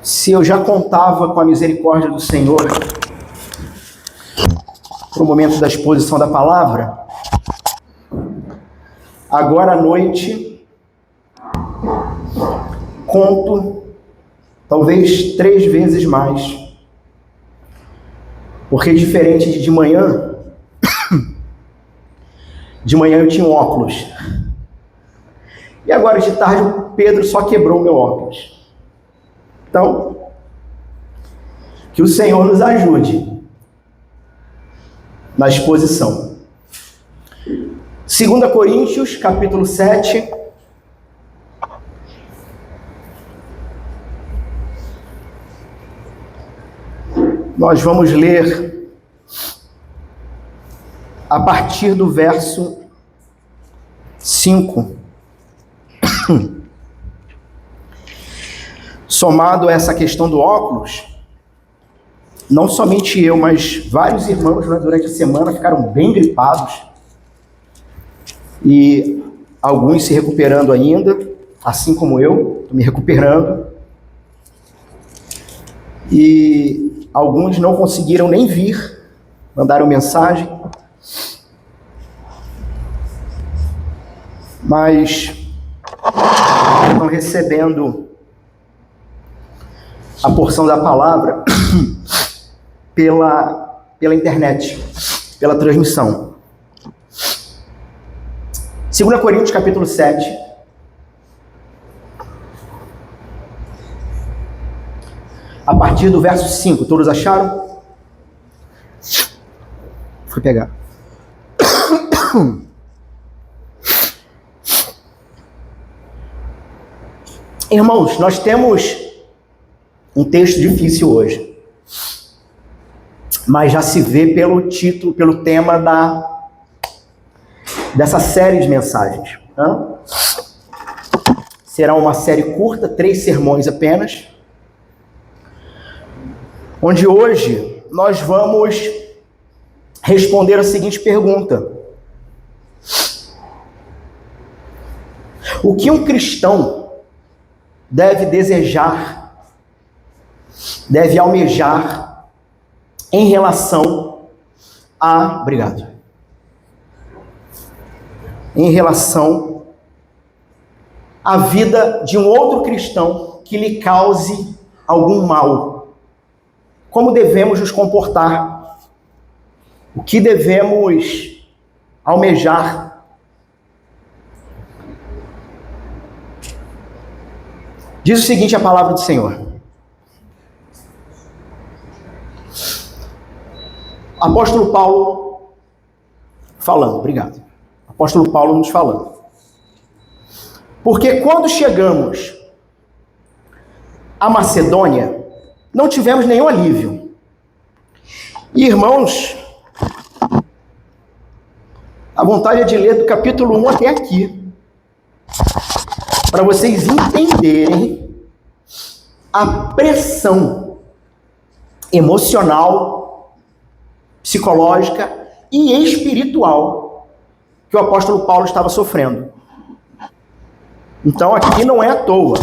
Se eu já contava com a misericórdia do Senhor para o momento da exposição da palavra, agora à noite conto talvez 3 vezes mais. Porque diferente de manhã, de manhã eu tinha um óculos. E agora de tarde o Pedro só quebrou meu óculos. Então, que o Senhor nos ajude na exposição. 2 Coríntios, capítulo 7. Nós vamos ler a partir do verso 5. Somado a essa questão do óculos, não somente eu, mas vários irmãos durante a semana ficaram bem gripados e alguns se recuperando ainda, assim como eu, estou me recuperando, e alguns não conseguiram nem vir, mandaram mensagem, mas estão recebendo a porção da palavra pela internet, pela transmissão. 2 Coríntios, capítulo 7. A partir do verso 5. Todos acharam? Fui pegar. Irmãos, nós temos um texto difícil hoje, mas já se vê pelo título, pelo tema dessa série de mensagens. Será uma série curta, 3 sermões apenas, onde hoje nós vamos responder a seguinte pergunta: o que um cristão deve desejar, deve almejar em relação a... Obrigado. Em relação à vida de um outro cristão que lhe cause algum mal. Como devemos nos comportar? O que devemos almejar? Diz o seguinte a palavra do Senhor. Apóstolo Paulo falando, obrigado. Apóstolo Paulo nos falando. Porque quando chegamos à Macedônia, não tivemos nenhum alívio. E, irmãos, a vontade é de ler do capítulo 1 até aqui, para vocês entenderem a pressão emocional, psicológica e espiritual que o apóstolo Paulo estava sofrendo. Então aqui não é à toa.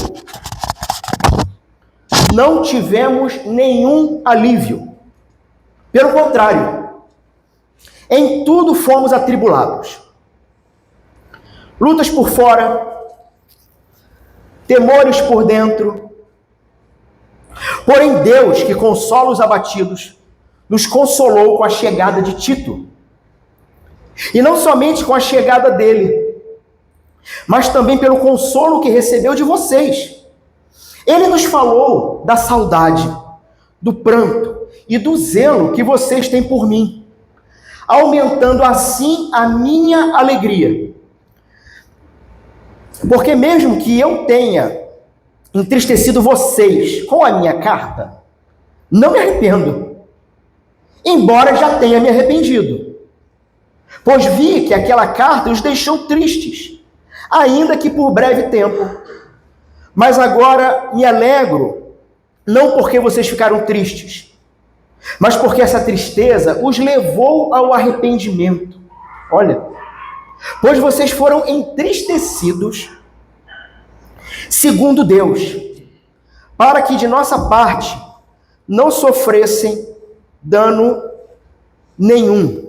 Não tivemos nenhum alívio. Pelo contrário, em tudo fomos atribulados. Lutas por fora, temores por dentro. Porém Deus, que consola os abatidos, nos consolou com a chegada de Tito. E não somente com a chegada dele, mas também pelo consolo que recebeu de vocês. Ele nos falou da saudade, do pranto e do zelo que vocês têm por mim, aumentando assim a minha alegria. Porque mesmo que eu tenha entristecido vocês com a minha carta, não me arrependo, embora já tenha me arrependido. Pois vi que aquela carta os deixou tristes, ainda que por breve tempo. Mas agora me alegro, não porque vocês ficaram tristes, mas porque essa tristeza os levou ao arrependimento. Olha, pois vocês foram entristecidos segundo Deus, para que de nossa parte não sofressem dano nenhum.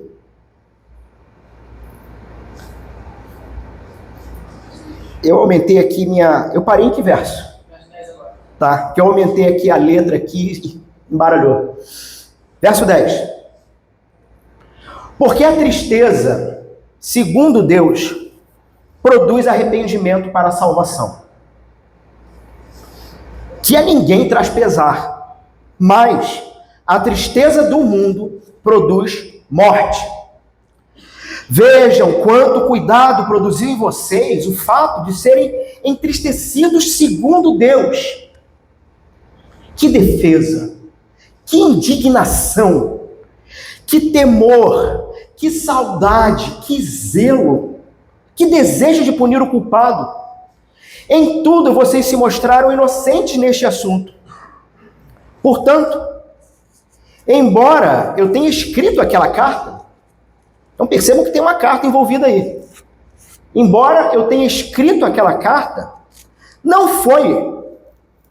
Eu aumentei aqui eu parei em que verso? Tá, que eu aumentei aqui a letra aqui e embaralhou. Verso 10. Porque a tristeza, segundo Deus, produz arrependimento para a salvação, que a ninguém traz pesar, mas a tristeza do mundo produz morte. Vejam quanto cuidado produziu em vocês o fato de serem entristecidos segundo Deus. Que defesa, que indignação, que temor, que saudade, que zelo, que desejo de punir o culpado. Em tudo vocês se mostraram inocentes neste assunto. Portanto, embora eu tenha escrito aquela carta, então percebam que tem uma carta envolvida aí. Embora eu tenha escrito aquela carta, não foi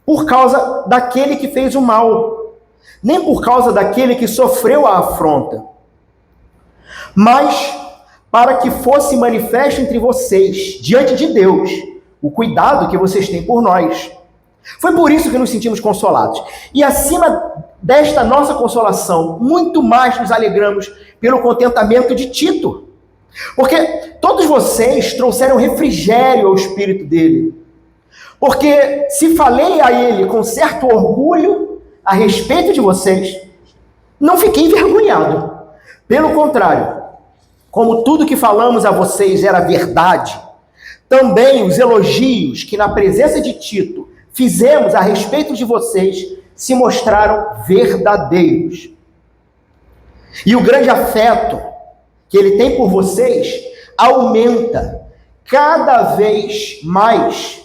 por causa daquele que fez o mal, nem por causa daquele que sofreu a afronta, mas para que fosse manifesto entre vocês, diante de Deus, o cuidado que vocês têm por nós. Foi por isso que nos sentimos consolados. E acima desta nossa consolação, muito mais nos alegramos pelo contentamento de Tito. Porque todos vocês trouxeram refrigério ao espírito dele. Porque se falei a ele com certo orgulho a respeito de vocês, não fiquei envergonhado. Pelo contrário, como tudo que falamos a vocês era verdade, também os elogios que na presença de Tito fizemos a respeito de vocês se mostraram verdadeiros. E o grande afeto que ele tem por vocês aumenta cada vez mais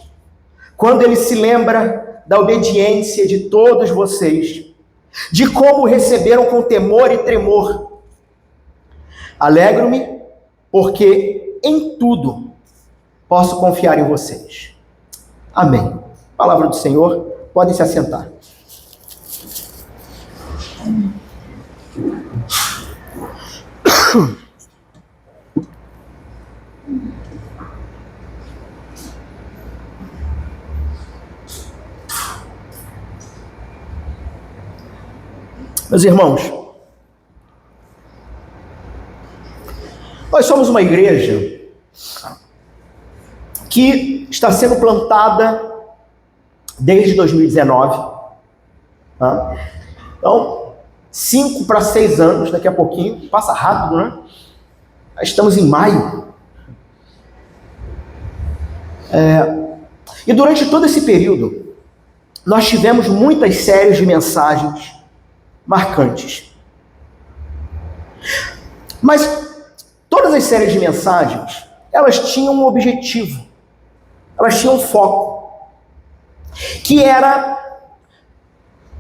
quando ele se lembra da obediência de todos vocês, de como receberam com temor e tremor. Alegro-me porque em tudo posso confiar em vocês. Amém. Palavra do Senhor, podem se assentar. Meus irmãos, nós somos uma igreja que está sendo plantada desde 2019. Tá? Então, 5 para 6 anos, daqui a pouquinho, passa rápido, né? Estamos em maio. E durante todo esse período, nós tivemos muitas séries de mensagens marcantes. Mas todas as séries de mensagens, elas tinham um objetivo, elas tinham um foco, que era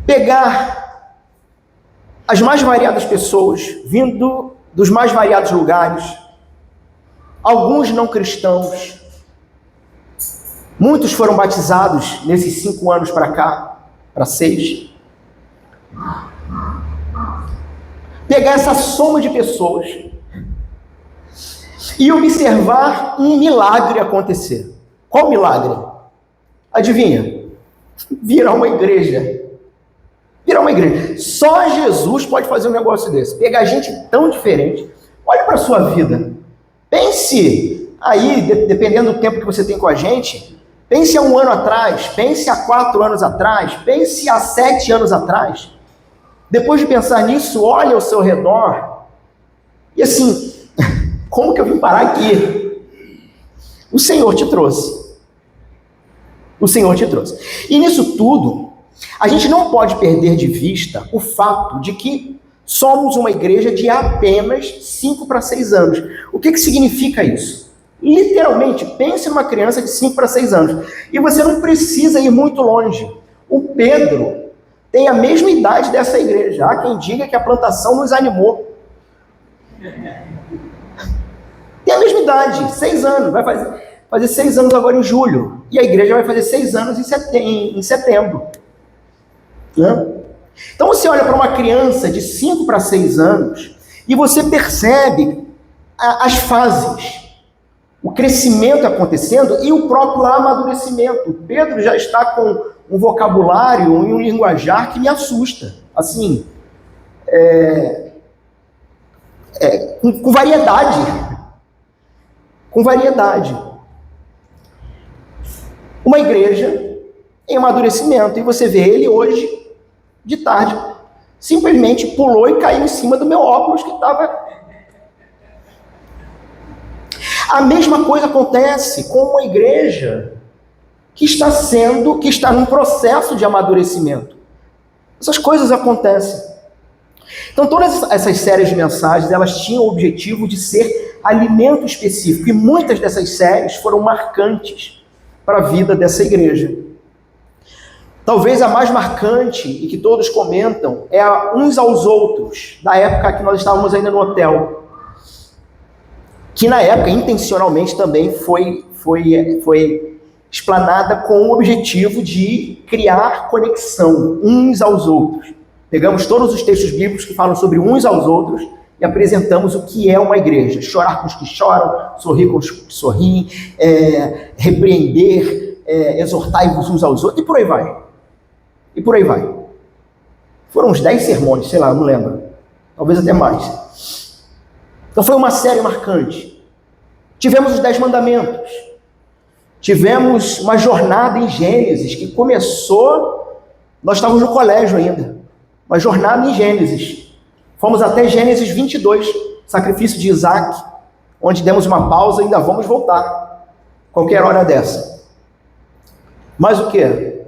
pegar as mais variadas pessoas, vindo dos mais variados lugares, alguns não cristãos, muitos foram batizados nesses 5 anos para cá, para 6. Pegar essa soma de pessoas e observar um milagre acontecer. Qual milagre? Adivinha? Virar uma igreja. Virar uma igreja. Só Jesus pode fazer um negócio desse. Pegar gente tão diferente. Olha para a sua vida. Pense aí, dependendo do tempo que você tem com a gente, pense há 1 ano atrás, pense há 4 anos atrás, pense há 7 anos atrás. Depois de pensar nisso, olha ao seu redor e assim, como que eu vim parar aqui? O Senhor te trouxe. O Senhor te trouxe. E nisso tudo, a gente não pode perder de vista o fato de que somos uma igreja de apenas 5 para 6 anos. O que significa isso? Literalmente, pense numa criança de 5 para 6 anos. E você não precisa ir muito longe. O Pedro tem a mesma idade dessa igreja. Há quem diga que a plantação nos animou. Tem a mesma idade, 6 anos. Vai fazer 6 anos agora em julho. E a igreja vai fazer 6 anos em setembro. né? Então você olha para uma criança de 5 para 6 anos e você percebe as fases, o crescimento acontecendo e o próprio amadurecimento. O Pedro já está com um vocabulário e um linguajar que me assusta. Assim, com variedade. Com variedade. Uma igreja em amadurecimento. E você vê ele hoje, de tarde, simplesmente pulou e caiu em cima do meu óculos que estava... A mesma coisa acontece com uma igreja que está num processo de amadurecimento. Essas coisas acontecem. Então, todas essas séries de mensagens, elas tinham o objetivo de ser alimento específico. E muitas dessas séries foram marcantes para a vida dessa igreja. Talvez a mais marcante, e que todos comentam, é a Uns aos Outros, da época que nós estávamos ainda no hotel. Que na época, intencionalmente, também foi explanada com o objetivo de criar conexão uns aos outros. Pegamos todos os textos bíblicos que falam sobre uns aos outros e apresentamos o que é uma igreja. Chorar com os que choram, sorrir com os que sorriem, repreender, exortar-vos uns aos outros, e por aí vai. E por aí vai. Foram uns 10 sermões, sei lá, não lembro. Talvez até mais. Então foi uma série marcante. Tivemos os 10 mandamentos. Tivemos uma jornada em Gênesis que começou... Nós estávamos no colégio ainda. Uma jornada em Gênesis. Fomos até Gênesis 22, sacrifício de Isaac, onde demos uma pausa e ainda vamos voltar. Qualquer hora dessa. Mas o quê?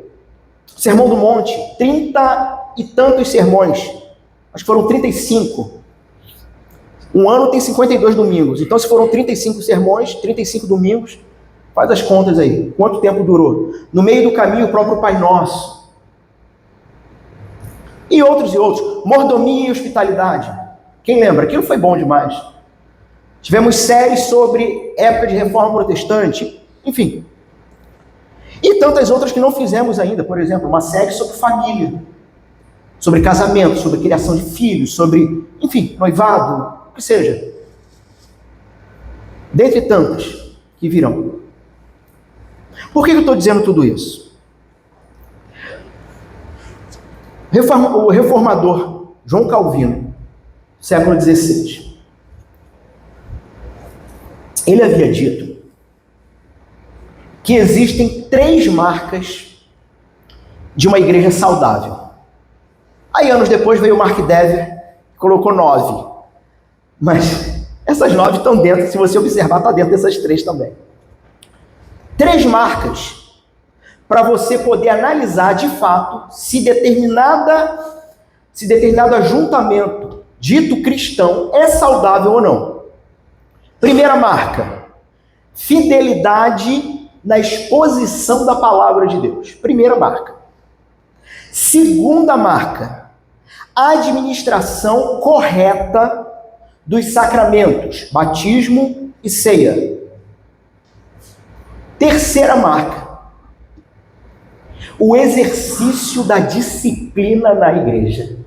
Sermão do Monte. 30 e tantos sermões. Acho que foram 35. Um ano tem 52 domingos. Então, se foram 35 sermões, 35 domingos, faz as contas aí. Quanto tempo durou? No meio do caminho, o próprio Pai Nosso. E outros. Mordomia e hospitalidade. Quem lembra? Aquilo foi bom demais. Tivemos séries sobre época de reforma protestante. Enfim. E tantas outras que não fizemos ainda. Por exemplo, uma série sobre família. Sobre casamento, sobre criação de filhos, sobre, enfim, noivado, o que seja. Dentre tantas que virão. Por que eu estou dizendo tudo isso? O reformador João Calvino, século XVI, ele havia dito que existem 3 marcas de uma igreja saudável. Aí, anos depois, veio o Mark Dever e colocou 9. Mas essas 9 estão dentro, se você observar, está dentro dessas 3 também. 3 marcas para você poder analisar de fato se determinado ajuntamento dito cristão é saudável ou não. Primeira marca, fidelidade na exposição da palavra de Deus. Primeira marca. Segunda marca, administração correta dos sacramentos, batismo e ceia. Terceira marca, o exercício da disciplina na igreja.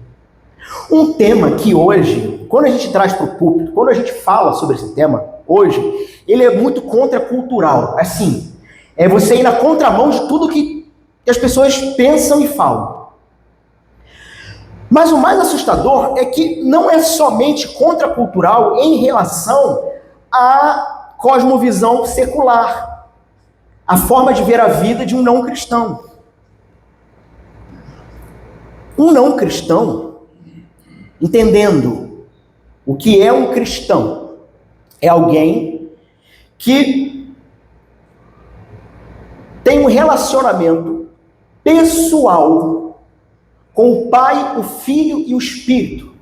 Um tema que hoje, quando a gente traz para o púlpito, quando a gente fala sobre esse tema, hoje, ele é muito contracultural. Assim, é você ir na contramão de tudo que as pessoas pensam e falam. Mas o mais assustador é que não é somente contracultural em relação à cosmovisão secular, a forma de ver a vida de um não cristão. Um não cristão, entendendo o que é um cristão, é alguém que tem um relacionamento pessoal com o Pai, o Filho e o Espírito.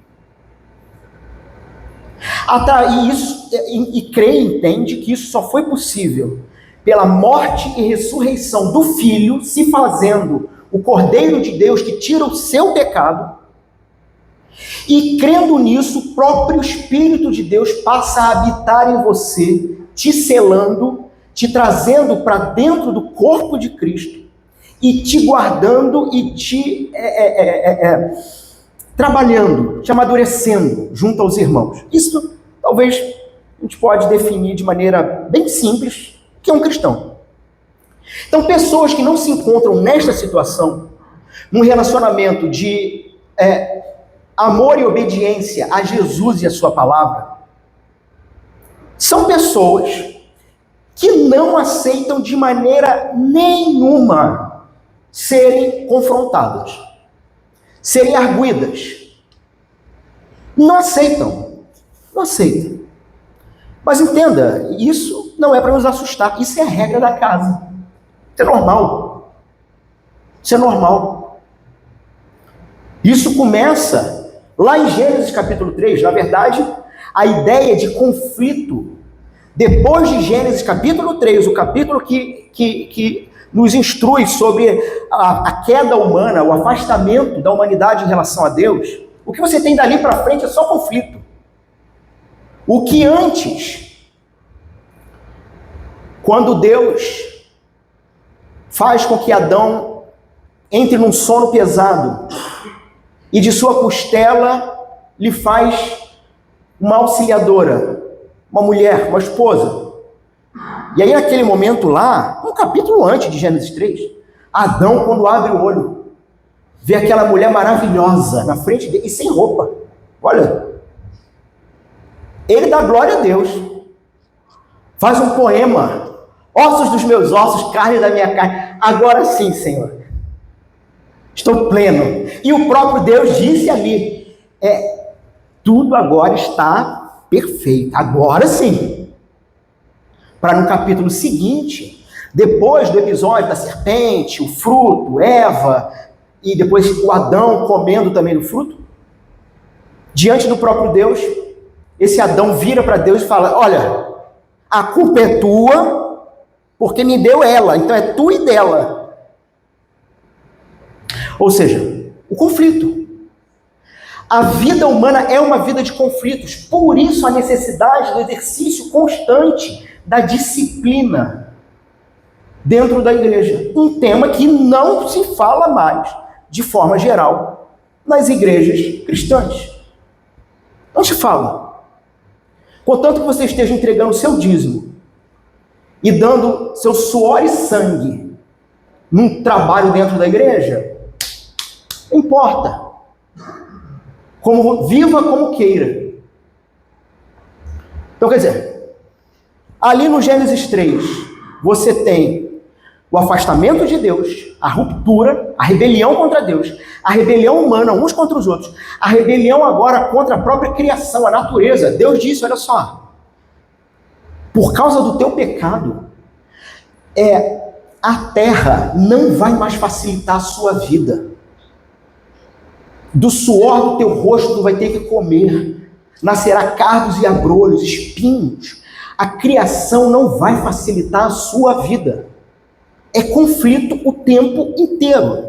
E crê e entende que isso só foi possível pela morte e ressurreição do Filho, se fazendo o Cordeiro de Deus que tira o seu pecado, e crendo nisso, o próprio Espírito de Deus passa a habitar em você, te selando, te trazendo para dentro do corpo de Cristo e te guardando e te trabalhando, te amadurecendo junto aos irmãos. Isso talvez a gente pode definir de maneira bem simples o que é um cristão. Então, pessoas que não se encontram nesta situação, num relacionamento de amor e obediência a Jesus e a sua palavra, são pessoas que não aceitam de maneira nenhuma serem confrontadas, serem arguidas. Não aceitam. Não aceitam. Mas entenda, isso não é para nos assustar. Isso é a regra da casa. Isso é normal. Isso é normal. Isso começa lá em Gênesis capítulo 3. Na verdade, a ideia de conflito, depois de Gênesis capítulo 3, o capítulo que nos instrui sobre a queda humana, o afastamento da humanidade em relação a Deus, o que você tem dali para frente é só conflito. O que antes, quando Deus faz com que Adão entre num sono pesado e de sua costela lhe faz uma auxiliadora, uma mulher, uma esposa. E aí naquele momento lá, um capítulo antes de Gênesis 3, Adão, quando abre o olho, vê aquela mulher maravilhosa na frente dele e sem roupa. Olha, ele dá glória a Deus, faz um poema: ossos dos meus ossos, carne da minha carne, agora sim, Senhor, estou pleno. E o próprio Deus disse ali, tudo agora está perfeito, agora sim. Para no capítulo seguinte, depois do episódio da serpente, o fruto, Eva, e depois o Adão comendo também do fruto, diante do próprio Deus, esse Adão vira para Deus e fala: olha, a culpa é tua, porque me deu ela, então é tu e dela. Ou seja, o conflito. A vida humana é uma vida de conflitos, por isso a necessidade do exercício constante da disciplina dentro da igreja. Um tema que não se fala mais, de forma geral, nas igrejas cristãs. Não se fala. Contanto que você esteja entregando seu dízimo e dando seu suor e sangue num trabalho dentro da igreja, não importa. Viva como queira. Então, quer dizer, ali no Gênesis 3, você tem o afastamento de Deus, a ruptura, a rebelião contra Deus, a rebelião humana uns contra os outros, a rebelião agora contra a própria criação, a natureza. Deus disse: olha só, por causa do teu pecado, a terra não vai mais facilitar a sua vida. Do suor do teu rosto tu vai ter que comer, nascerá cardos e abrolhos, espinhos. A criação não vai facilitar a sua vida. É conflito o tempo inteiro.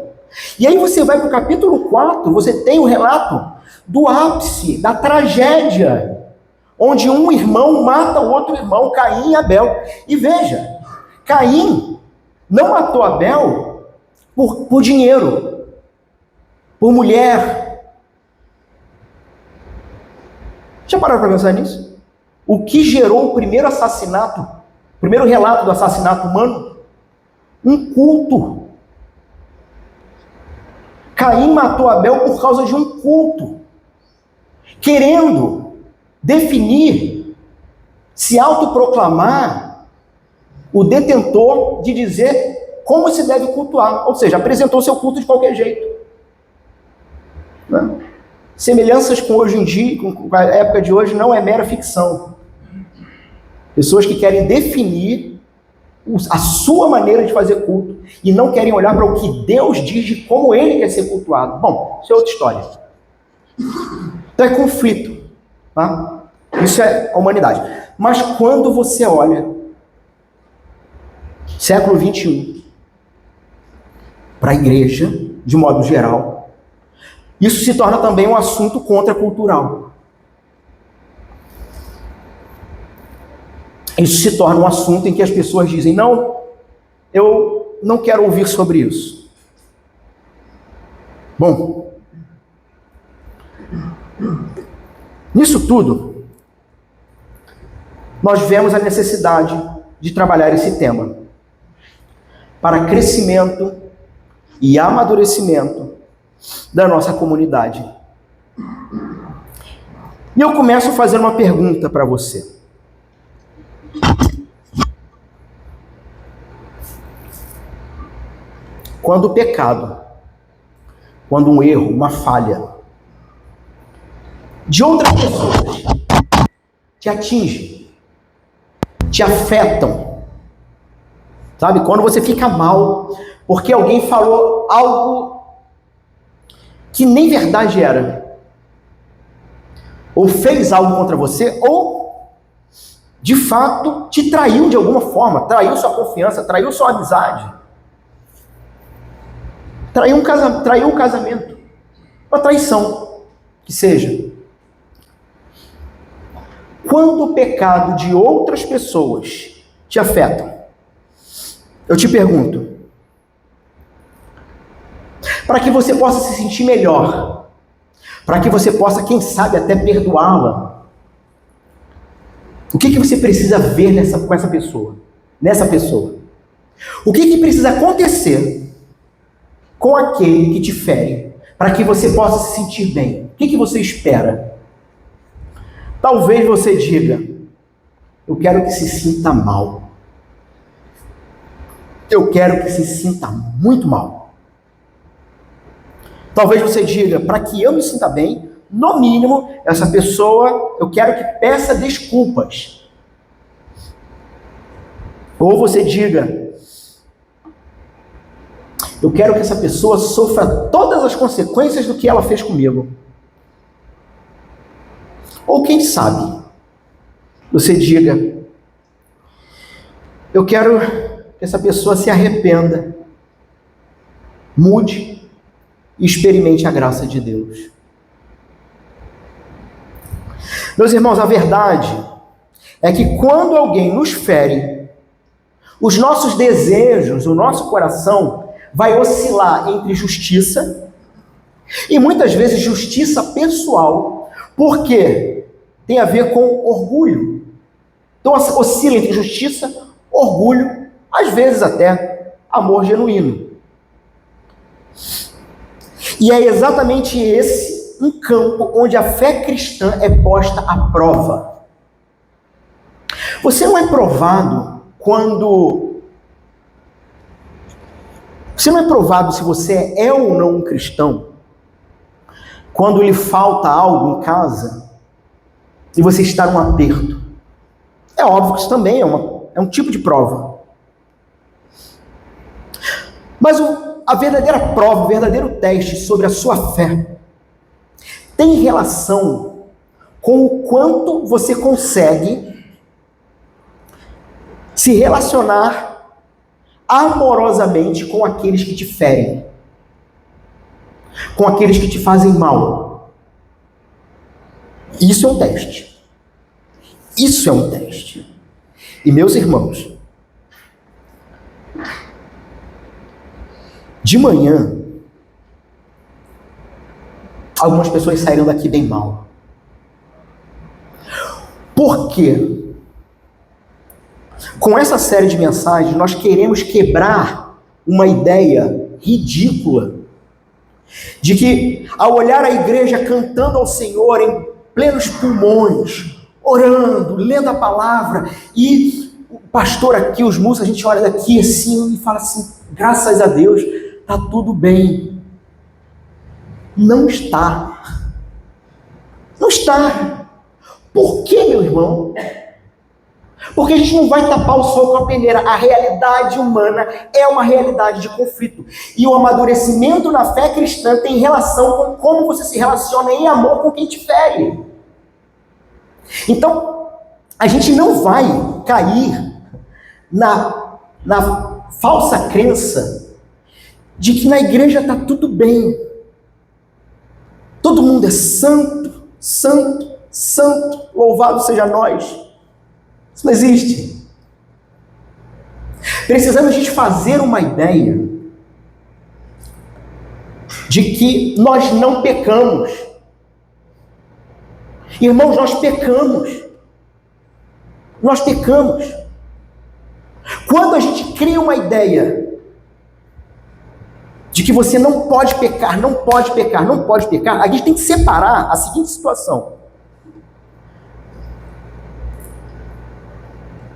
E aí você vai para o capítulo 4, você tem o relato do ápice, da tragédia, onde um irmão mata o outro irmão, Caim e Abel. E veja, Caim não matou Abel por dinheiro, por mulher. Já pararam para pensar nisso? O que gerou o primeiro assassinato, o primeiro relato do assassinato humano? Um culto. Caim matou Abel por causa de um culto, querendo definir, se autoproclamar o detentor de dizer como se deve cultuar, ou seja, apresentou seu culto de qualquer jeito. Né? Semelhanças com hoje em dia, com a época de hoje, não é mera ficção. Pessoas que querem definir a sua maneira de fazer culto e não querem olhar para o que Deus diz de como ele quer ser cultuado. Bom, isso é outra história. Então é conflito. Tá? Isso é a humanidade. Mas quando você olha século 21 para a igreja, de modo geral, isso se torna também um assunto contracultural. Isso se torna um assunto em que as pessoas dizem: não, eu não quero ouvir sobre isso. Bom, nisso tudo, nós vemos a necessidade de trabalhar esse tema para crescimento e amadurecimento da nossa comunidade. E eu começo fazendo uma pergunta para você. Quando o pecado, quando um erro, uma falha de outras pessoas te atinge, te afetam, sabe? Quando você fica mal porque alguém falou algo que nem verdade era, ou fez algo contra você, ou de fato te traiu de alguma forma, traiu sua confiança, traiu sua amizade, traiu um casamento, uma traição que seja. Quando o pecado de outras pessoas te afetam, eu te pergunto, para que você possa se sentir melhor, para que você possa, quem sabe, até perdoá-la, o que você precisa ver com essa pessoa, nessa pessoa? O que precisa acontecer com aquele que te fere, para que você possa se sentir bem? O que você espera? Talvez você diga, eu quero que se sinta mal. Eu quero que se sinta muito mal. Talvez você diga, para que eu me sinta bem, no mínimo, essa pessoa, eu quero que peça desculpas. Ou você diga, eu quero que essa pessoa sofra todas as consequências do que ela fez comigo. Ou quem sabe, você diga, eu quero que essa pessoa se arrependa, mude e experimente a graça de Deus. Meus irmãos, a verdade é que quando alguém nos fere, os nossos desejos, o nosso coração vai oscilar entre justiça e muitas vezes justiça pessoal, porque tem a ver com orgulho. Então oscila entre justiça, orgulho, às vezes até amor genuíno. E é exatamente esse um campo onde a fé cristã é posta à prova. Você não é provado Você não é provado se você é ou não um cristão quando lhe falta algo em casa e você está num aperto. É óbvio que isso também é um tipo de prova. Mas a verdadeira prova, o verdadeiro teste sobre a sua fé tem relação com o quanto você consegue se relacionar amorosamente com aqueles que te ferem, com aqueles que te fazem mal. Isso é um teste. Isso é um teste. E meus irmãos, de manhã, algumas pessoas saíram daqui bem mal. Por quê? Com essa série de mensagens, nós queremos quebrar uma ideia ridícula de que, ao olhar a igreja cantando ao Senhor em plenos pulmões, orando, lendo a palavra, e o pastor aqui, os músicos, a gente olha daqui assim e fala assim, graças a Deus, está tudo bem. Não está. Não está. Por quê, meu irmão? Porque a gente não vai tapar o sol com a peneira. A realidade humana é uma realidade de conflito. E o amadurecimento na fé cristã tem relação com como você se relaciona em amor com quem te fere. Então, a gente não vai cair na falsa crença de que na igreja está tudo bem. Todo mundo é santo, santo, santo, louvado seja nós. Isso não existe. Precisamos de fazer uma ideia de que nós não pecamos. Irmãos, nós pecamos. Nós pecamos. Quando a gente cria uma ideia de que você não pode pecar, não pode pecar, não pode pecar, a gente tem que separar a seguinte situação.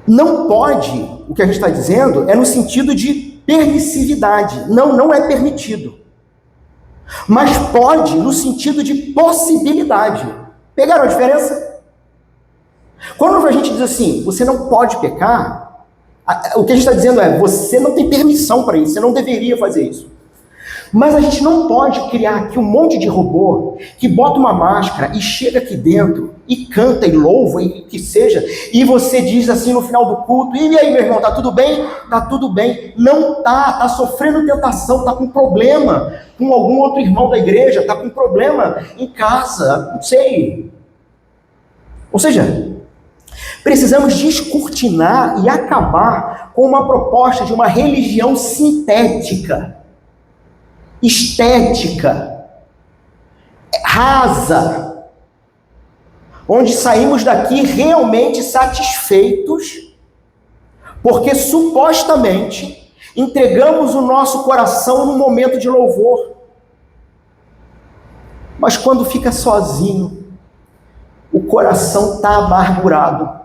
Não pode, o que a gente está dizendo, é no sentido de permissividade. Não, não é permitido. Mas pode no sentido de possibilidade. Pegaram a diferença? Quando a gente diz assim, você não pode pecar, o que a gente está dizendo é, você não tem permissão para isso, você não deveria fazer isso. Mas a gente não pode criar aqui um monte de robô que bota uma máscara e chega aqui dentro e canta e louva e que seja, e você diz assim no final do culto, e aí meu irmão, tá tudo bem? Tá tudo bem. Não tá sofrendo tentação, tá com problema com algum outro irmão da igreja, tá com problema em casa, não sei. Ou seja, precisamos descortinar e acabar com uma proposta de uma religião sintética, estética, rasa, onde saímos daqui realmente satisfeitos, porque supostamente entregamos o nosso coração num momento de louvor. Mas quando fica sozinho, o coração está amargurado,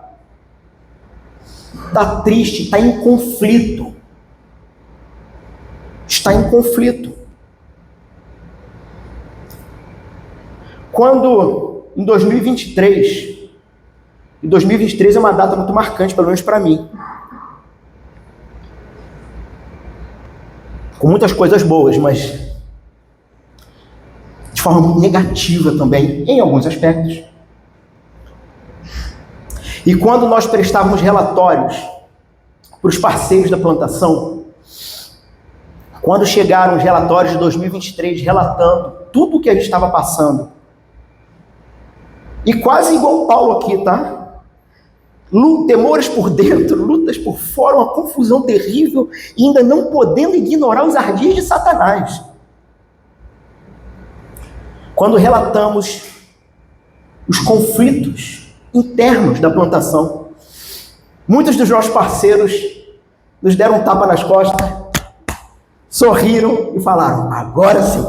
está triste, está em conflito. Está em conflito. Quando, em 2023, e 2023 é uma data muito marcante, pelo menos para mim, com muitas coisas boas, mas de forma muito negativa também, em alguns aspectos. E quando nós prestávamos relatórios para os parceiros da plantação, quando chegaram os relatórios de 2023 relatando tudo o que a gente estava passando, e quase igual o Paulo aqui, tá? Temores por dentro, lutas por fora, uma confusão terrível, e ainda não podendo ignorar os ardis de Satanás. Quando relatamos os conflitos internos da plantação, muitos dos nossos parceiros nos deram um tapa nas costas, sorriram e falaram, agora sim,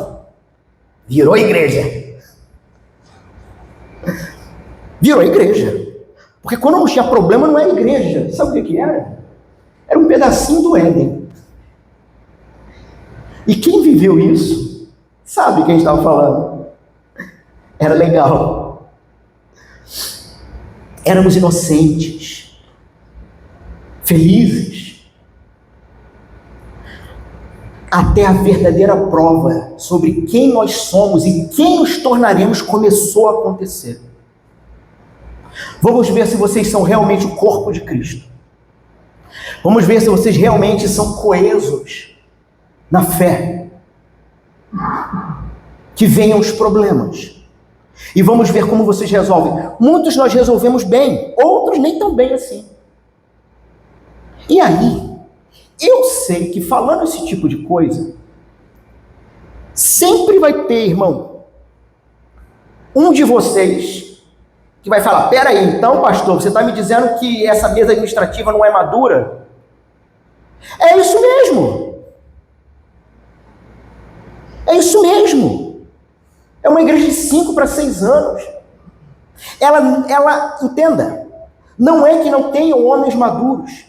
virou igreja. Virou igreja. Porque quando não tinha problema, não era igreja. Sabe o que era? Era um pedacinho do Éden. E quem viveu isso, sabe quem estava falando. Era legal. Éramos inocentes. Felizes. Até a verdadeira prova sobre quem nós somos e quem nos tornaremos começou a acontecer. Vamos ver se vocês são realmente o corpo de Cristo. Vamos ver se vocês realmente são coesos na fé. Que venham os problemas. E vamos ver como vocês resolvem. Muitos nós resolvemos bem, outros nem tão bem assim. E aí, eu sei que falando esse tipo de coisa, sempre vai ter, irmão, um de vocês que vai falar, peraí, então pastor, você está me dizendo que essa mesa administrativa não é madura? É isso mesmo. É isso mesmo. É uma igreja de 5 para 6 anos. Ela, entenda, não é que não tenham homens maduros,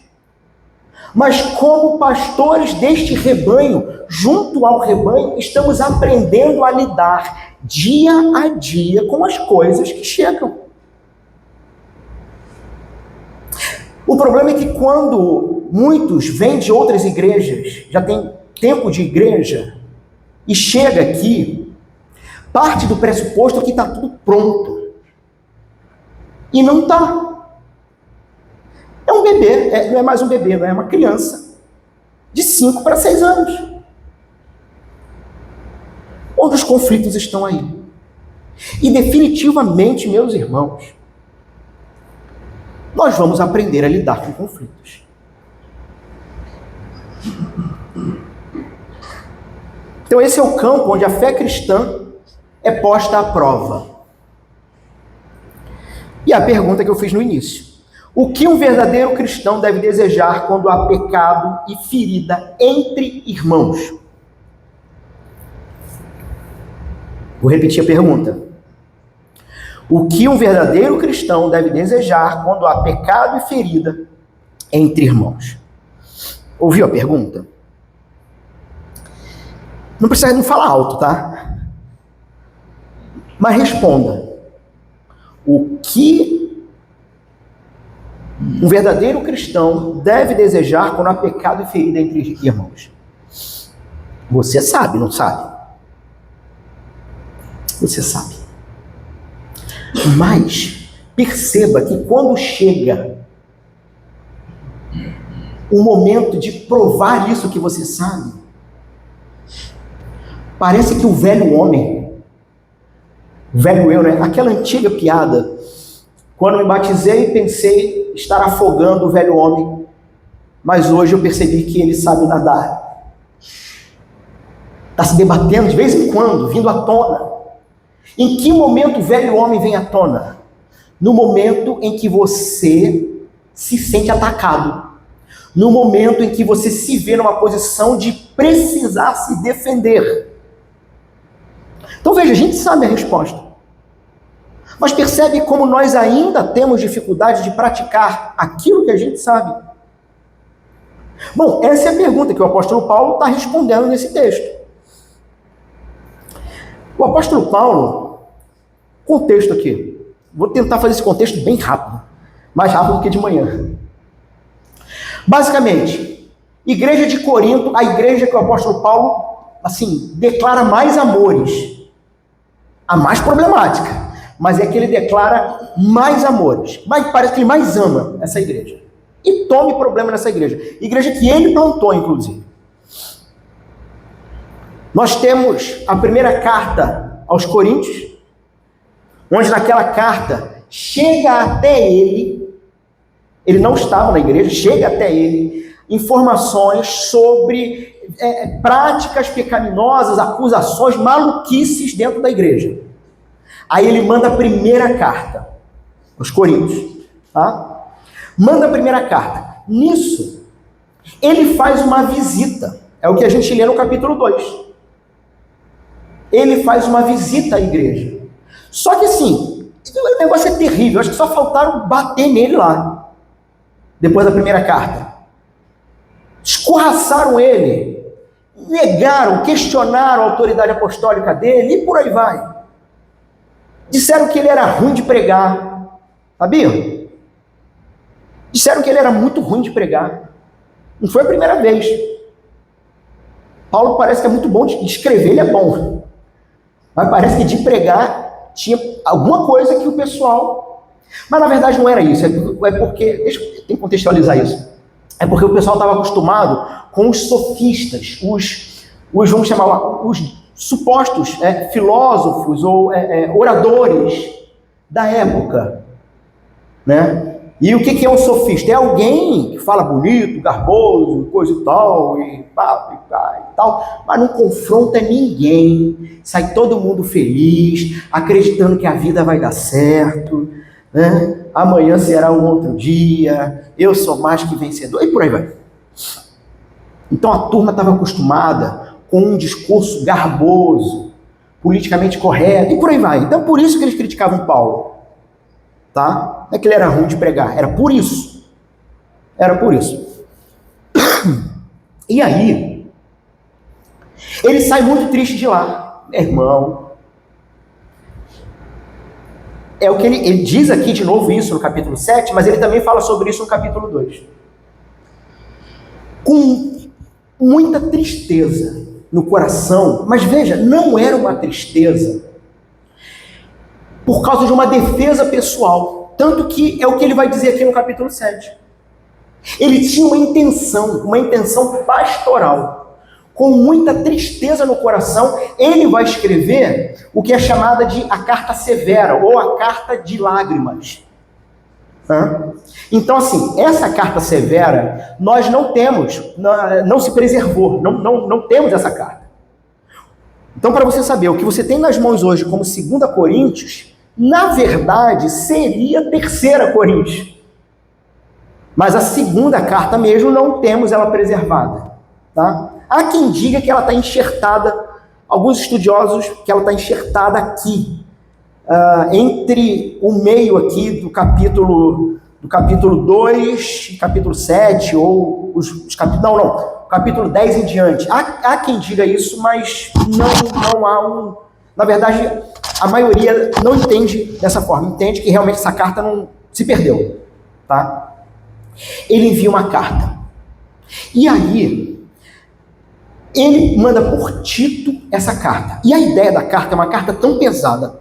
mas como pastores deste rebanho, junto ao rebanho, estamos aprendendo a lidar dia a dia com as coisas que chegam. O problema é que quando muitos vêm de outras igrejas, já tem tempo de igreja, e chega aqui, parte do pressuposto é que está tudo pronto. E não está. É um bebê, não é mais um bebê, não é uma criança de 5 para 6 anos. Onde os conflitos estão aí. E definitivamente, meus irmãos, nós vamos aprender a lidar com conflitos. Então esse é o campo onde a fé cristã é posta à prova. E a pergunta que eu fiz no início: o que um verdadeiro cristão deve desejar quando há pecado e ferida entre irmãos? Vou repetir a pergunta. O que um verdadeiro cristão deve desejar quando há pecado e ferida entre irmãos? Ouviu a pergunta? Não precisa não falar alto, tá? Mas responda. O que um verdadeiro cristão deve desejar quando há pecado e ferida entre irmãos? Você sabe, não sabe? Você sabe. Mas perceba que quando chega o momento de provar isso que você sabe, parece que o velho homem, velho eu, né? Aquela antiga piada, quando me batizei pensei estar afogando o velho homem, mas hoje eu percebi que ele sabe nadar. Está se debatendo de vez em quando, vindo à tona. Em que momento o velho homem vem à tona? No momento em que você se sente atacado. No momento em que você se vê numa posição de precisar se defender. Então veja, a gente sabe a resposta. Mas percebe como nós ainda temos dificuldade de praticar aquilo que a gente sabe? Bom, essa é a pergunta que o apóstolo Paulo está respondendo nesse texto. O apóstolo Paulo, contexto aqui, vou tentar fazer esse contexto bem rápido, mais rápido do que de manhã. Basicamente, igreja de Corinto, a igreja que o apóstolo Paulo, assim, declara mais amores, a mais problemática, mas é que ele declara mais amores, parece que ele mais ama essa igreja, e tome problema nessa igreja que ele plantou, inclusive. Nós temos a primeira carta aos Coríntios, onde naquela carta chega até ele não estava na igreja, chega até ele informações sobre práticas pecaminosas, acusações, maluquices dentro da igreja. Aí ele manda a primeira carta aos Coríntios, tá? Manda a primeira carta. Nisso, ele faz uma visita, é o que a gente lê no capítulo 2. Ele faz uma visita à igreja. Só que assim, o negócio é terrível, acho que só faltaram bater nele lá, depois da primeira carta. Escorraçaram ele, negaram, questionaram a autoridade apostólica dele, e por aí vai. Disseram que ele era ruim de pregar, sabiam? Disseram que ele era muito ruim de pregar. Não foi a primeira vez. Paulo parece que é muito bom de escrever, ele é bom. Mas parece que de pregar tinha alguma coisa que o pessoal... Mas na verdade não era isso, é porque... Deixa eu contextualizar isso. É porque o pessoal estava acostumado com os sofistas, os vamos chamar, os supostos filósofos ou oradores da época, né? E o que é um sofista? É alguém que fala bonito, garboso, coisa e tal, e tal, mas não confronta ninguém, sai todo mundo feliz, acreditando que a vida vai dar certo, né? Amanhã será um outro dia, eu sou mais que vencedor, e por aí vai. Então a turma estava acostumada com um discurso garboso, politicamente correto, e por aí vai. Então por isso que eles criticavam Paulo, tá? Não é que ele era ruim de pregar, era por isso. Era por isso. E aí, ele sai muito triste de lá, meu irmão. É o que ele diz aqui de novo isso no capítulo 7, mas ele também fala sobre isso no capítulo 2. Com muita tristeza no coração, mas veja, não era uma tristeza por causa de uma defesa pessoal. Tanto que é o que ele vai dizer aqui no capítulo 7. Ele tinha uma intenção pastoral. Com muita tristeza no coração, ele vai escrever o que é chamada de a carta severa, ou a carta de lágrimas. Então, assim, essa carta severa, nós não temos, não se preservou, não temos essa carta. Então, para você saber, o que você tem nas mãos hoje como 2 Coríntios, na verdade, seria 3 Coríntios. Mas a segunda carta mesmo não temos ela preservada. Tá? Há quem diga que ela está enxertada, alguns estudiosos, que ela está enxertada aqui, entre o meio aqui do capítulo 2 e capítulo 7, ou os capítulos, capítulo 10 em diante. Há quem diga isso, mas não há um... Na verdade, a maioria não entende dessa forma, entende que realmente essa carta não se perdeu. Tá? Ele envia uma carta. E aí, ele manda por Tito essa carta. E a ideia da carta é uma carta tão pesada,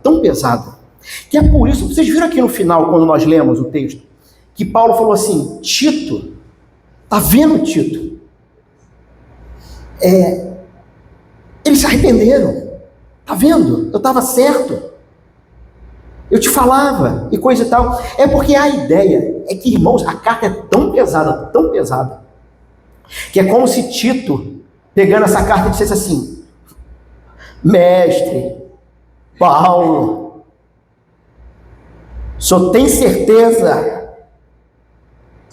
que é por isso, vocês viram aqui no final, quando nós lemos o texto, que Paulo falou assim, Tito, tá vendo, Tito? Eles se arrependeram, tá vendo? Eu estava certo, eu te falava, e coisa e tal. É porque a ideia é que, irmãos, a carta é tão pesada, que é como se Tito, pegando essa carta, dissesse assim, mestre, Paulo, só tem certeza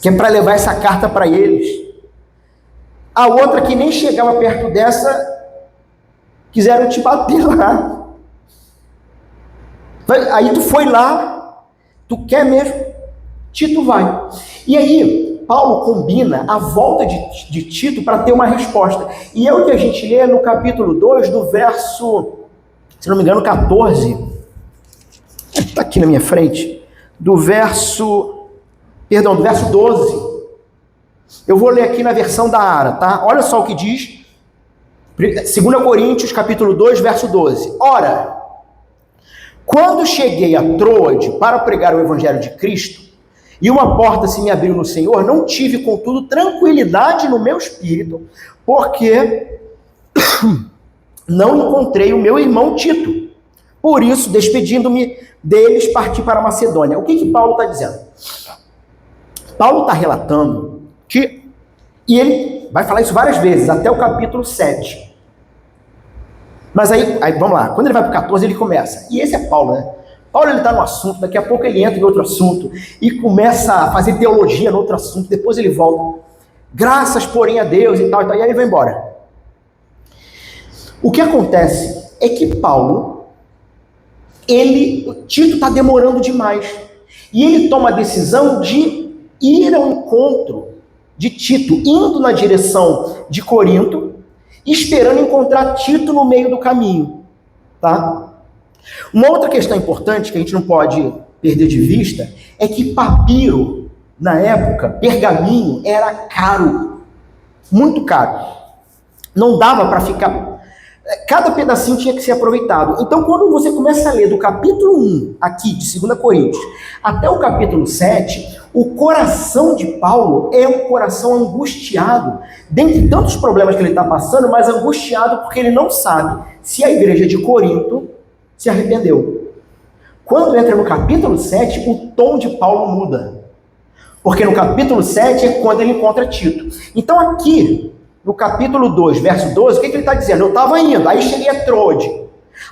que é para levar essa carta para eles. A outra que nem chegava perto dessa, quiseram te bater lá. Aí tu foi lá, tu quer mesmo, Tito vai. E aí, Paulo combina a volta de Tito para ter uma resposta. E é o que a gente lê no capítulo 2, do verso, se não me engano, 14. Está aqui na minha frente. Do verso 12. Eu vou ler aqui na versão da Ara, tá? Olha só o que diz. 2 Coríntios, capítulo 2, verso 12. Ora, quando cheguei a Troade para pregar o evangelho de Cristo, e uma porta se me abriu no Senhor, não tive, contudo, tranquilidade no meu espírito, porque não encontrei o meu irmão Tito. Por isso, despedindo-me deles, parti para a Macedônia. O que Paulo está dizendo? Paulo está relatando que, e ele vai falar isso várias vezes, até o capítulo 7. Mas aí vamos lá, quando ele vai para o 14, ele começa. E esse é Paulo, né? Paulo ele está no assunto, daqui a pouco ele entra em outro assunto e começa a fazer teologia no outro assunto, depois ele volta. Graças, porém, a Deus e tal, e aí ele vai embora. O que acontece é que Paulo, Tito está demorando demais. E ele toma a decisão de ir ao encontro de Tito, indo na direção de Corinto, esperando encontrar Tito no meio do caminho. Tá? Uma outra questão importante que a gente não pode perder de vista é que papiro, na época, pergaminho, era caro, muito caro. Não dava para ficar... Cada pedacinho tinha que ser aproveitado. Então, quando você começa a ler do capítulo 1, aqui, de 2 Coríntios, até o capítulo 7, o coração de Paulo é um coração angustiado, dentre tantos problemas que ele está passando, mas angustiado porque ele não sabe se a igreja de Corinto se arrependeu. Quando entra no capítulo 7, o tom de Paulo muda. Porque no capítulo 7 é quando ele encontra Tito. Então aqui, no capítulo 2, verso 12, o que ele está dizendo? Eu estava indo, aí cheguei a Troade.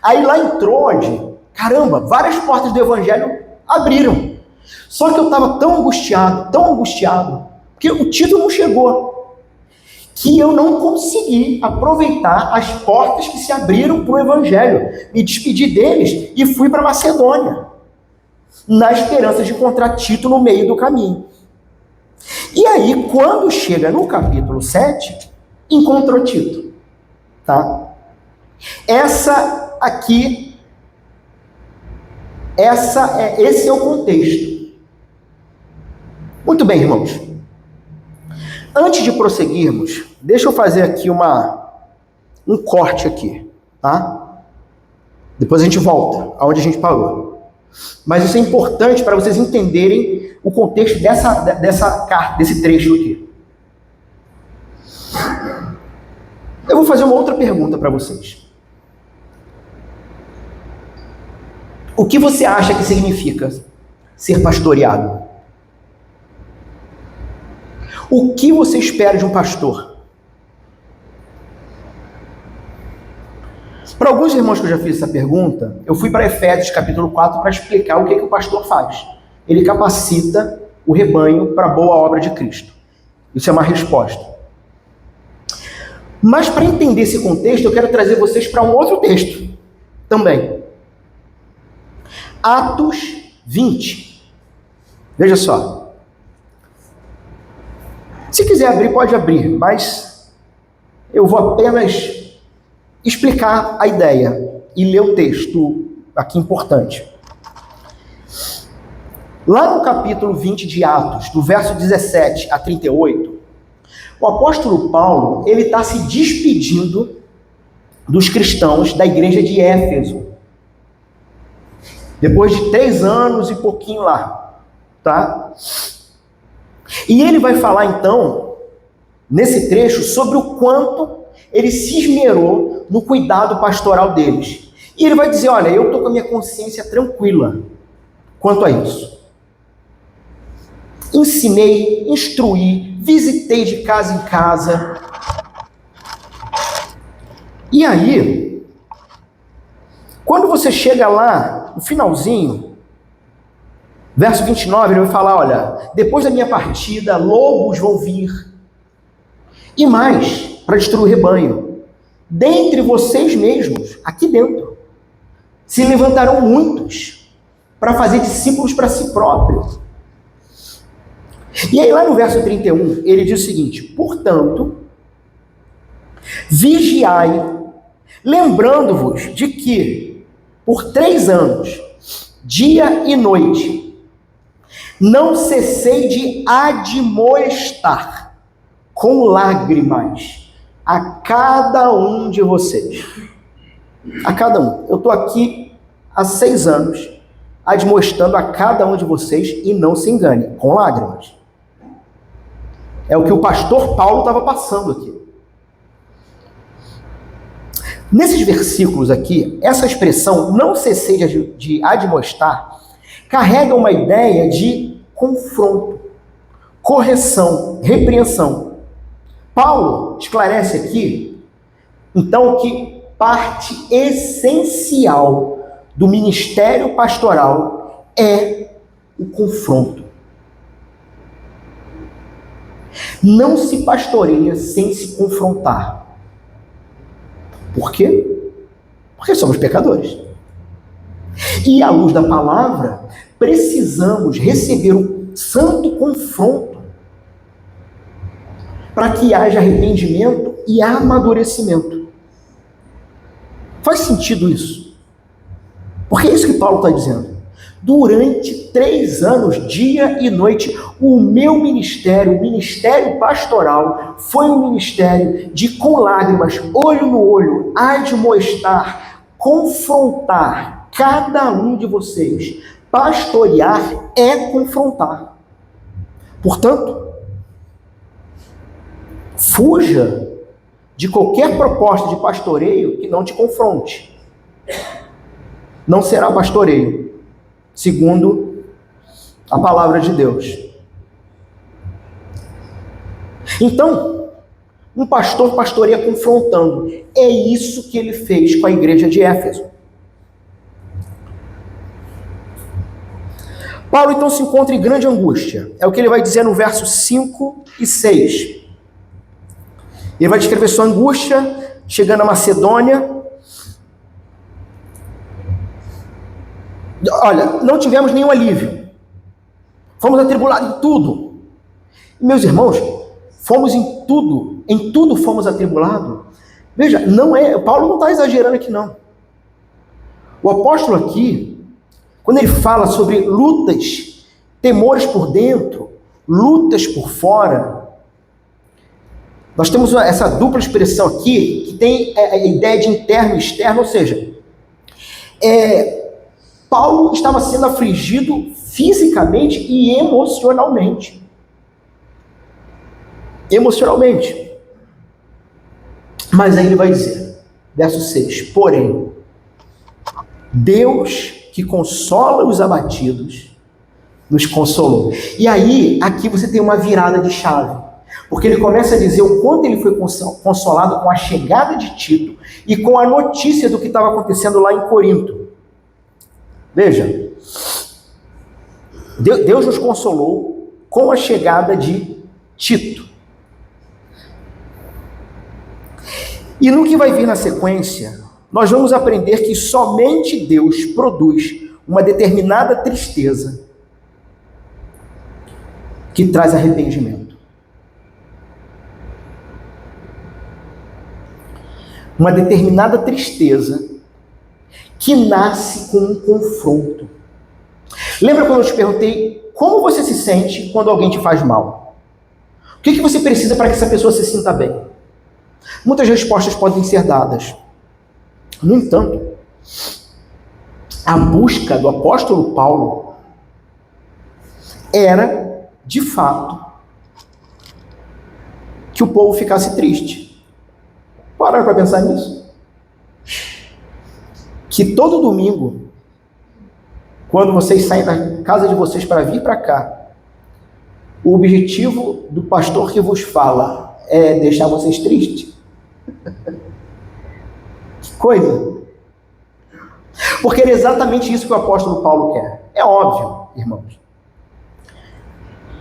Aí lá em Troade, caramba, várias portas do evangelho abriram. Só que eu estava tão angustiado, porque o Tito não chegou, que eu não consegui aproveitar as portas que se abriram para o evangelho. Me despedi deles e fui para Macedônia, na esperança de encontrar Tito no meio do caminho. E aí, quando chega no capítulo 7, encontrou Tito. Tá? Esse é o contexto. Muito bem, irmãos. Antes de prosseguirmos, deixa eu fazer aqui um corte aqui, tá? Depois a gente volta aonde a gente parou. Mas isso é importante para vocês entenderem o contexto dessa carta, desse trecho aqui. Eu vou fazer uma outra pergunta para vocês. O que você acha que significa ser pastoreado? O que você espera de um pastor? Para alguns irmãos que eu já fiz essa pergunta, eu fui para Efésios capítulo 4 para explicar o que o pastor faz. Ele capacita o rebanho para a boa obra de Cristo. Isso é uma resposta. Mas para entender esse contexto, eu quero trazer vocês para um outro texto também. Atos 20. Veja só. Se quiser abrir, pode abrir, mas eu vou apenas explicar a ideia e ler o texto aqui importante. Lá no capítulo 20 de Atos, do verso 17 a 38, o apóstolo Paulo, ele está se despedindo dos cristãos da igreja de Éfeso. Depois de 3 anos e pouquinho lá, tá? E ele vai falar então, nesse trecho, sobre o quanto ele se esmerou no cuidado pastoral deles. E ele vai dizer, olha, eu estou com a minha consciência tranquila quanto a isso. Ensinei, instruí, visitei de casa em casa. E aí, quando você chega lá, no finalzinho, verso 29, ele vai falar, olha, depois da minha partida, lobos vão vir. E mais, para destruir o rebanho. Dentre vocês mesmos, aqui dentro, se levantarão muitos para fazer discípulos para si próprios. E aí lá no verso 31, ele diz o seguinte, portanto, vigiai, lembrando-vos de que, por 3 anos, dia e noite, não cessei de admoestar com lágrimas a cada um de vocês. A cada um. Eu estou aqui há 6 anos, admoestando a cada um de vocês, e não se engane, com lágrimas. É o que o pastor Paulo estava passando aqui. Nesses versículos aqui, essa expressão, não cessei de admoestar, carrega uma ideia de confronto, correção, repreensão. Paulo esclarece aqui, então, que parte essencial do ministério pastoral é o confronto. Não se pastoreia sem se confrontar. Por quê? Porque somos pecadores. E à luz da palavra, precisamos receber um santo confronto para que haja arrependimento e amadurecimento. Faz sentido isso? Porque é isso que Paulo está dizendo. Durante 3 anos, dia e noite, o meu ministério, o ministério pastoral, foi um ministério de, com lágrimas, olho no olho, admoestar, confrontar cada um de vocês. Pastorear é confrontar. Portanto, fuja de qualquer proposta de pastoreio que não te confronte. Não será pastoreio, segundo a palavra de Deus. Então, um pastor pastoreia confrontando. É isso que ele fez com a igreja de Éfeso. Paulo então se encontra em grande angústia. É o que ele vai dizer no verso 5 e 6. Ele vai descrever sua angústia, chegando a Macedônia. Olha, não tivemos nenhum alívio. Fomos atribulados em tudo. E, meus irmãos, fomos em tudo fomos atribulados. Veja, Paulo não está exagerando aqui não. O apóstolo aqui, quando ele fala sobre lutas, temores por dentro, lutas por fora, nós temos essa dupla expressão aqui, que tem a ideia de interno e externo, ou seja, Paulo estava sendo afligido fisicamente e emocionalmente. Mas aí ele vai dizer, verso 6, porém, Deus que consola os abatidos, nos consolou. E aí, aqui você tem uma virada de chave. Porque ele começa a dizer o quanto ele foi consolado com a chegada de Tito e com a notícia do que estava acontecendo lá em Corinto. Veja, Deus nos consolou com a chegada de Tito. E no que vai vir na sequência, nós vamos aprender que somente Deus produz uma determinada tristeza que traz arrependimento. Uma determinada tristeza que nasce com um confronto. Lembra quando eu te perguntei como você se sente quando alguém te faz mal? O que você precisa para que essa pessoa se sinta bem? Muitas respostas podem ser dadas. No entanto, a busca do apóstolo Paulo era, de fato, que o povo ficasse triste. Pararam para pensar nisso? Que todo domingo, quando vocês saem da casa de vocês para vir para cá, o objetivo do pastor que vos fala é deixar vocês tristes? Que coisa! Porque é exatamente isso que o apóstolo Paulo quer. É óbvio, irmãos.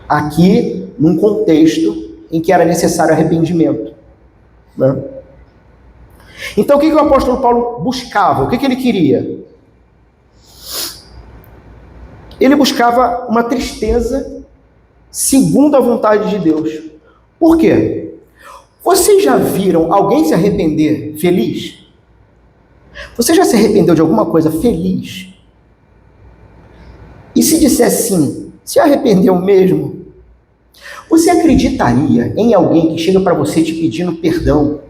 Aqui, num contexto em que era necessário arrependimento, né? Então, o que o apóstolo Paulo buscava? O que ele queria? Ele buscava uma tristeza segundo a vontade de Deus. Por quê? Vocês já viram alguém se arrepender feliz? Você já se arrependeu de alguma coisa feliz? E se disser sim, se arrependeu mesmo? Você acreditaria em alguém que chega para você te pedindo perdão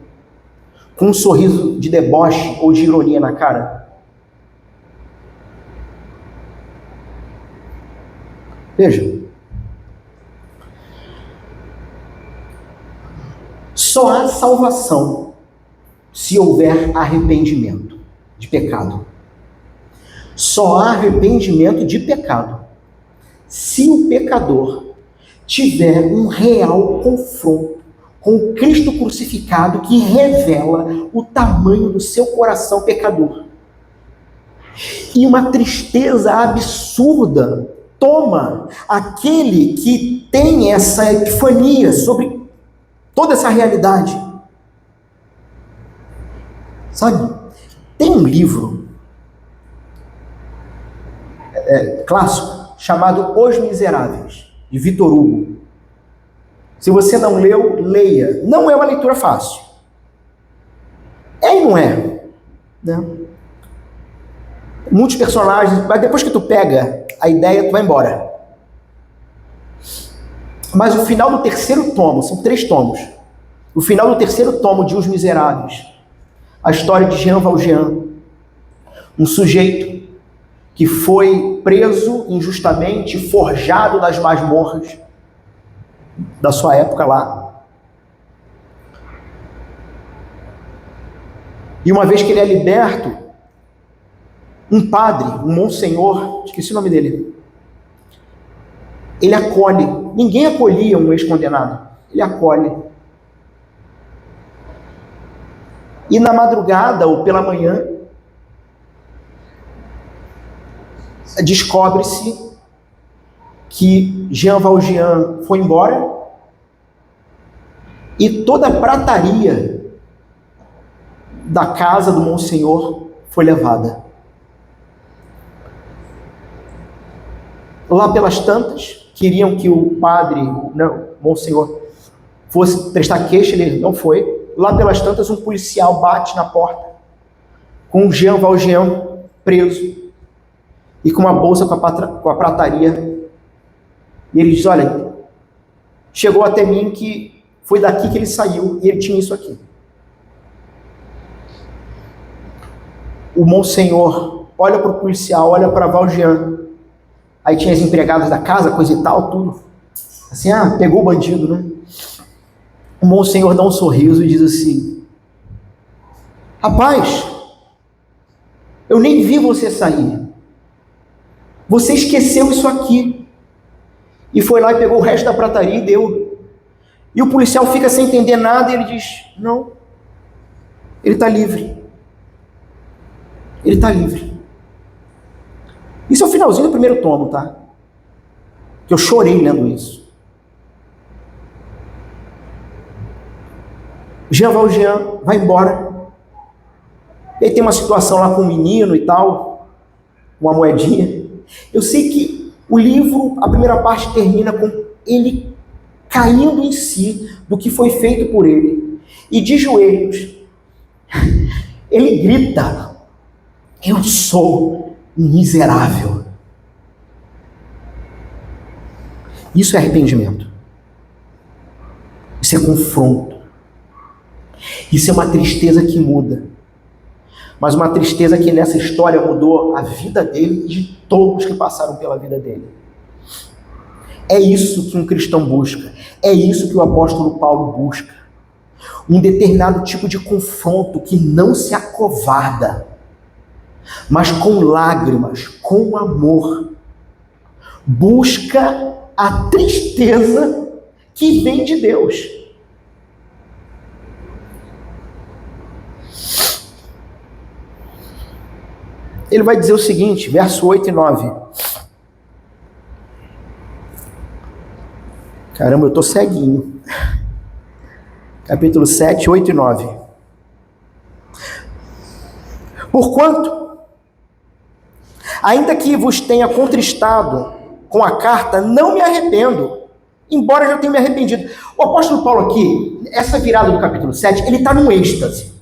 com um sorriso de deboche ou de ironia na cara? Veja. Só há salvação se houver arrependimento de pecado. Só há arrependimento de pecado se o pecador tiver um real confronto com o Cristo crucificado que revela o tamanho do seu coração pecador. E uma tristeza absurda toma aquele que tem essa epifania sobre toda essa realidade. Sabe, tem um livro clássico chamado Os Miseráveis, de Victor Hugo. Se você não leu, leia. Não é uma leitura fácil. É e não é, né? Muitos personagens, mas depois que tu pega a ideia, tu vai embora. Mas o final do terceiro tomo, são 3 tomos, o final do terceiro tomo de Os Miseráveis, a história de Jean Valjean, um sujeito que foi preso injustamente, forjado nas masmorras da sua época lá. E uma vez que ele é liberto, um padre, um monsenhor, esqueci o nome dele, ele acolhe. Ninguém acolhia um ex-condenado, ele acolhe. E na madrugada ou pela manhã, descobre-se que Jean Valjean foi embora e toda a prataria da casa do monsenhor foi levada. Lá pelas tantas, queriam que o padre, não, monsenhor, fosse prestar queixa, ele não foi. Lá pelas tantas, um policial bate na porta com Jean Valjean preso e com uma bolsa com a prataria. E ele diz: olha, chegou até mim que foi daqui que ele saiu e ele tinha isso aqui. O monsenhor olha para o policial, olha para Valjean. Aí tinha as empregadas da casa, coisa e tal, tudo. Assim, pegou o bandido, né? O monsenhor dá um sorriso e diz assim: rapaz, eu nem vi você sair. Você esqueceu isso aqui. E foi lá e pegou o resto da prataria e deu. E o policial fica sem entender nada e ele diz: não, ele está livre. Ele está livre. Isso é o finalzinho do primeiro tomo, tá? Que eu chorei lendo isso. Jean Valjean vai embora. E aí tem uma situação lá com um menino e tal, uma moedinha. Eu sei que o livro, a primeira parte termina com ele caindo em si do que foi feito por ele. E de joelhos, ele grita: eu sou miserável. Isso é arrependimento. Isso é confronto. Isso é uma tristeza que muda. Mas uma tristeza que nessa história mudou a vida dele e de todos que passaram pela vida dele. É isso que um cristão busca. É isso que o apóstolo Paulo busca. Um determinado tipo de confronto que não se acovarda, mas com lágrimas, com amor, busca a tristeza que vem de Deus. Ele vai dizer o seguinte, verso 8 e 9. Caramba, eu estou ceguinho. Capítulo 7, 8 e 9. Porquanto, ainda que vos tenha contristado com a carta, não me arrependo, embora já tenha me arrependido. O apóstolo Paulo aqui, essa virada do capítulo 7, ele está num êxtase.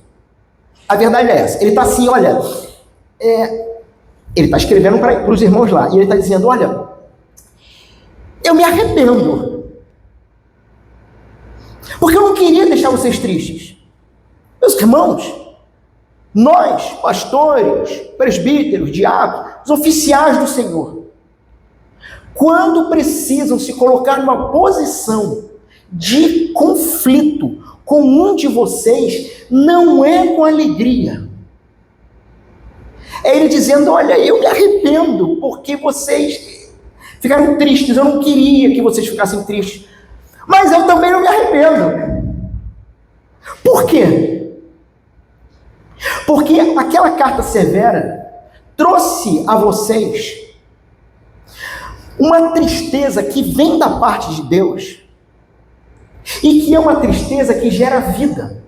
A verdade é essa. Ele está assim, olha... ele está escrevendo para os irmãos lá, e ele está dizendo: olha, eu me arrependo, porque eu não queria deixar vocês tristes. Meus irmãos, nós, pastores, presbíteros, diáconos, os oficiais do Senhor, quando precisam se colocar numa posição de conflito com um de vocês, não é com alegria. É ele dizendo: olha, eu me arrependo porque vocês ficaram tristes, eu não queria que vocês ficassem tristes, mas eu também não me arrependo. Por quê? Porque aquela carta severa trouxe a vocês uma tristeza que vem da parte de Deus e que é uma tristeza que gera vida.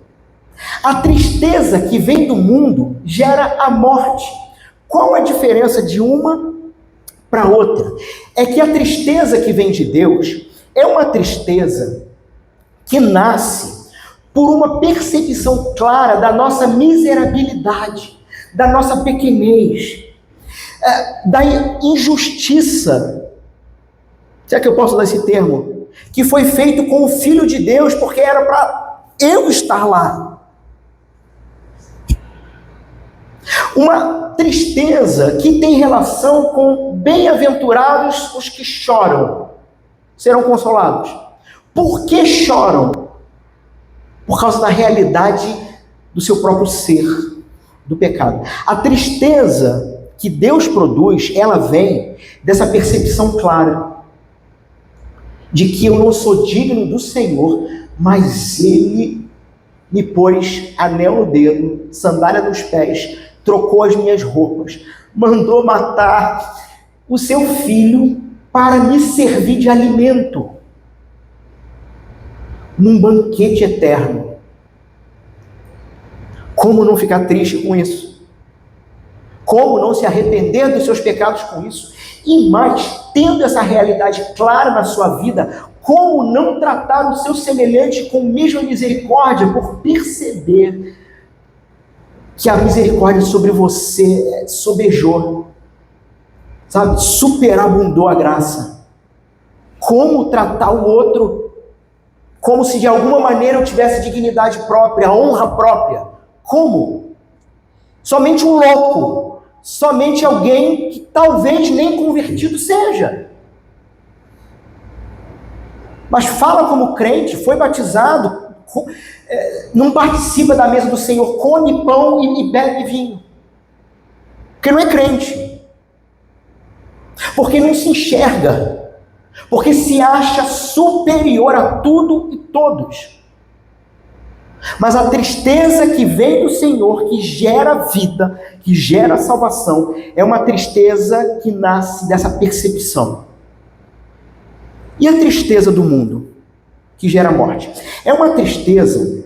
A tristeza que vem do mundo gera a morte. Qual a diferença de uma para outra? É que a tristeza que vem de Deus é uma tristeza que nasce por uma percepção clara da nossa miserabilidade, da nossa pequenez, da injustiça, se é que eu posso usar esse termo, que foi feito com o Filho de Deus, porque era para eu estar lá. Uma tristeza que tem relação com bem-aventurados os que choram, serão consolados. Por que choram? Por causa da realidade do seu próprio ser, do pecado. A tristeza que Deus produz, ela vem dessa percepção clara de que eu não sou digno do Senhor, mas Ele me pôs anel no dedo, sandália nos pés, trocou as minhas roupas, mandou matar o seu filho para me servir de alimento num banquete eterno. Como não ficar triste com isso? Como não se arrepender dos seus pecados com isso? E mais, tendo essa realidade clara na sua vida, como não tratar o seu semelhante com a mesma misericórdia por perceber que a misericórdia sobre você sobejou, sabe? Superabundou a graça. Como tratar o outro como se de alguma maneira eu tivesse dignidade própria, honra própria. Como? Somente um louco, somente alguém que talvez nem convertido seja, mas fala como crente, foi batizado, não participa da mesa do Senhor, come pão e bebe vinho, porque não é crente, porque não se enxerga, porque se acha superior a tudo e todos. Mas a tristeza que vem do Senhor, que gera vida, que gera salvação, é uma tristeza que nasce dessa percepção. E a tristeza do mundo, que gera morte? É uma tristeza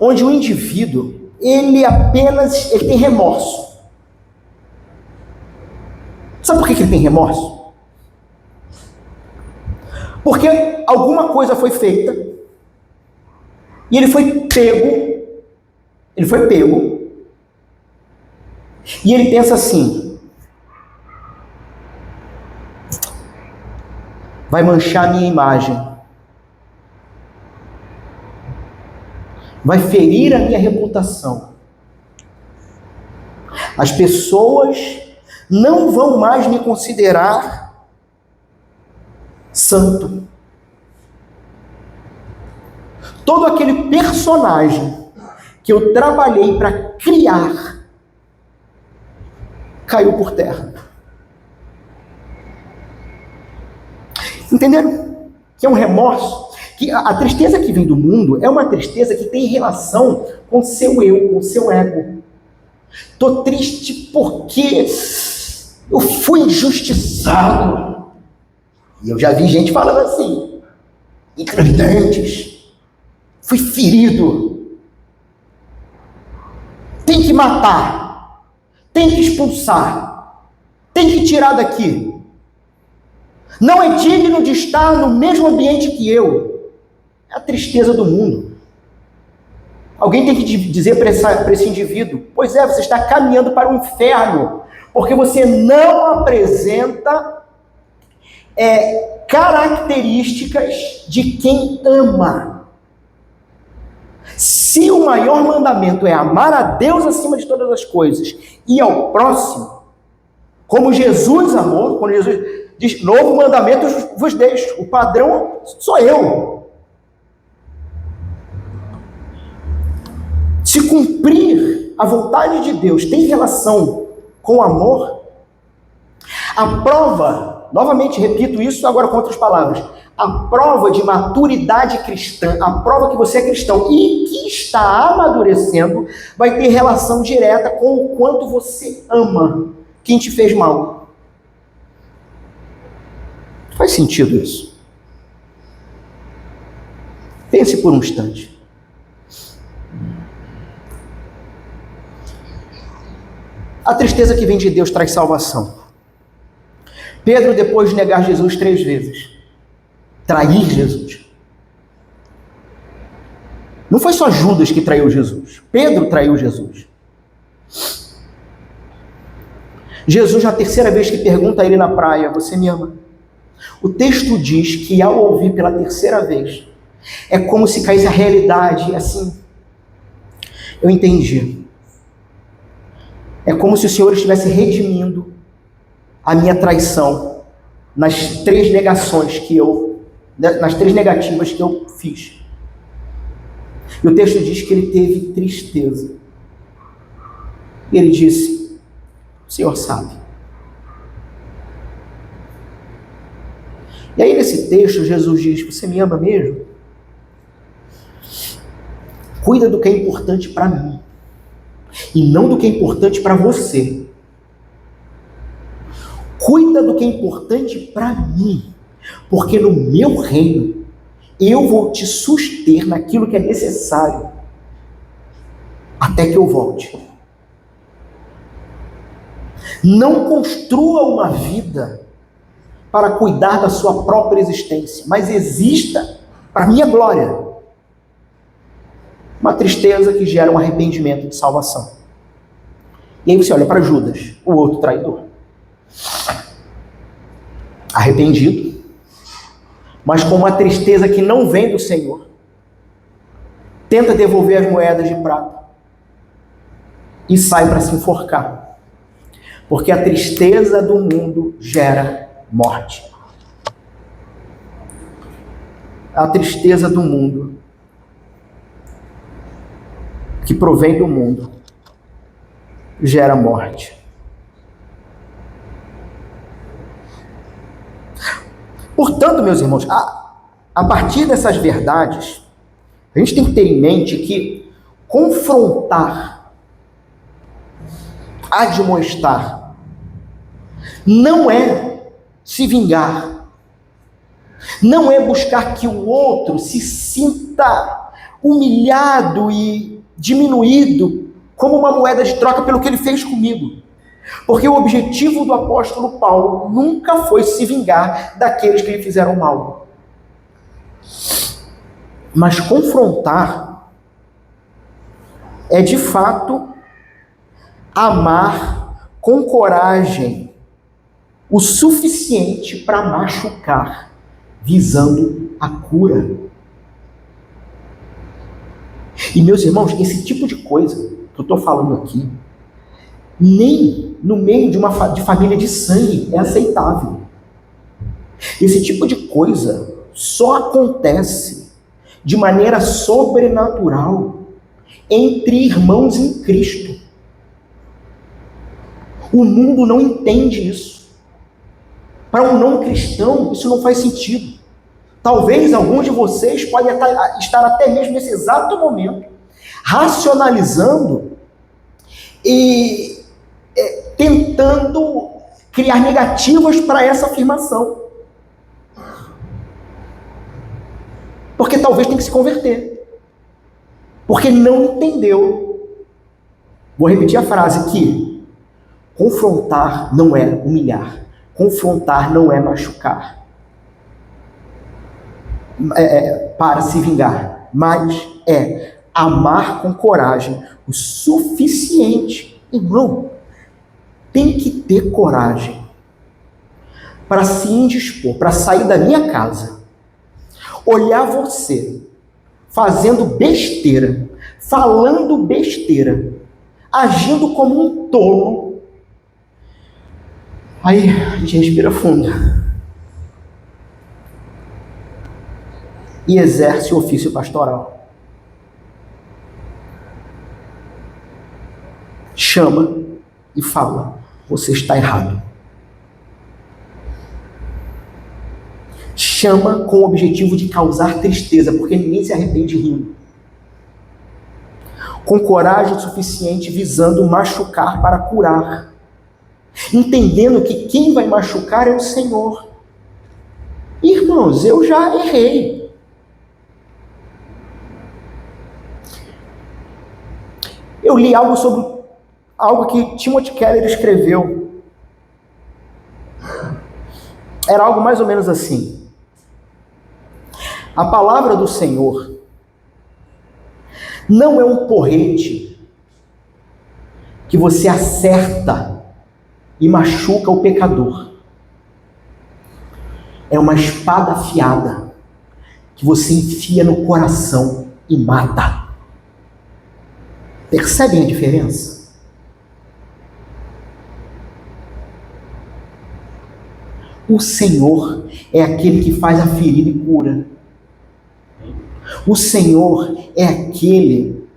onde o indivíduo, ele tem remorso. Sabe por que ele tem remorso? Porque alguma coisa foi feita e ele foi pego e ele pensa assim: vai manchar a minha imagem, vai ferir a minha reputação, as pessoas não vão mais me considerar santo. Todo aquele personagem que eu trabalhei para criar caiu por terra. Entenderam? Que é um remorso. Que a tristeza que vem do mundo é uma tristeza que tem relação com seu eu, com seu ego. Estou triste porque eu fui injustiçado. E eu já vi gente falando assim, increvidentes, fui ferido, tem que matar, tem que expulsar, tem que tirar daqui. Não é digno de estar no mesmo ambiente que eu. É a tristeza do mundo. Alguém tem que dizer para esse indivíduo: pois é, você está caminhando para o inferno, porque você não apresenta características de quem ama. Se o maior mandamento é amar a Deus acima de todas as coisas e ao próximo, como Jesus amou, quando Jesus diz: novo mandamento vos deixo, o padrão sou eu. Se cumprir a vontade de Deus tem relação com o amor, a prova, novamente repito isso agora com outras palavras, a prova de maturidade cristã, a prova que você é cristão e que está amadurecendo, vai ter relação direta com o quanto você ama quem te fez mal. Faz sentido isso? Pense por um instante. A tristeza que vem de Deus traz salvação. Pedro, depois de negar Jesus 3 vezes, trair Jesus. Não foi só Judas que traiu Jesus. Pedro traiu Jesus. Jesus, na terceira vez que pergunta a ele na praia: você me ama? O texto diz que ao ouvir pela terceira vez, é como se caísse a realidade, assim, eu entendi. É como se o Senhor estivesse redimindo a minha traição nas 3 negações nas 3 negativas que eu fiz. E o texto diz que ele teve tristeza. E ele disse: o Senhor sabe. E aí nesse texto Jesus diz: você me ama mesmo? Cuida do que é importante para mim e não do que é importante para você. Cuida do que é importante para mim, porque no meu reino eu vou te suster naquilo que é necessário até que eu volte. Não construa uma vida para cuidar da sua própria existência, mas exista para minha glória. Uma tristeza que gera um arrependimento de salvação. E aí você olha para Judas, o outro traidor. Arrependido, mas com uma tristeza que não vem do Senhor. Tenta devolver as moedas de prata e sai para se enforcar. Porque a tristeza do mundo gera morte. A tristeza do mundo, que provém do mundo, gera morte. Portanto, meus irmãos, a partir dessas verdades, a gente tem que ter em mente que confrontar, admoestar, não é se vingar, não é buscar que o outro se sinta humilhado e diminuído como uma moeda de troca pelo que ele fez comigo. Porque o objetivo do apóstolo Paulo nunca foi se vingar daqueles que lhe fizeram mal. Mas confrontar é de fato amar com coragem o suficiente para machucar, visando a cura. E meus irmãos, esse tipo de coisa que eu estou falando aqui, nem no meio de família de sangue é aceitável. Esse tipo de coisa só acontece de maneira sobrenatural entre irmãos em Cristo. O mundo não entende isso. Para um não cristão, isso não faz sentido. Talvez alguns de vocês podem estar até mesmo nesse exato momento racionalizando e tentando criar negativas para essa afirmação. Porque talvez tenha que se converter. Porque não entendeu. Vou repetir a frase aqui. Confrontar não é humilhar. Confrontar não é machucar. Para se vingar. Mas é amar com coragem o suficiente. Irmão, tem que ter coragem para se indispor, para sair da minha casa, olhar você fazendo besteira, falando besteira, agindo como um tolo. Aí a gente respira fundo e exerce o ofício pastoral. Chama e fala: você está errado. Chama com o objetivo de causar tristeza, porque ninguém se arrepende rindo. Com coragem suficiente, visando machucar para curar. Entendendo que quem vai machucar é o Senhor. Irmãos, eu já errei. Eu li algo que Timothy Keller escreveu. Era algo mais ou menos assim. A palavra do Senhor não é um porrete que você acerta e machuca o pecador. É uma espada afiada que você enfia no coração e mata. Percebem a diferença? O Senhor é aquele que faz a ferida e cura. O Senhor é aquele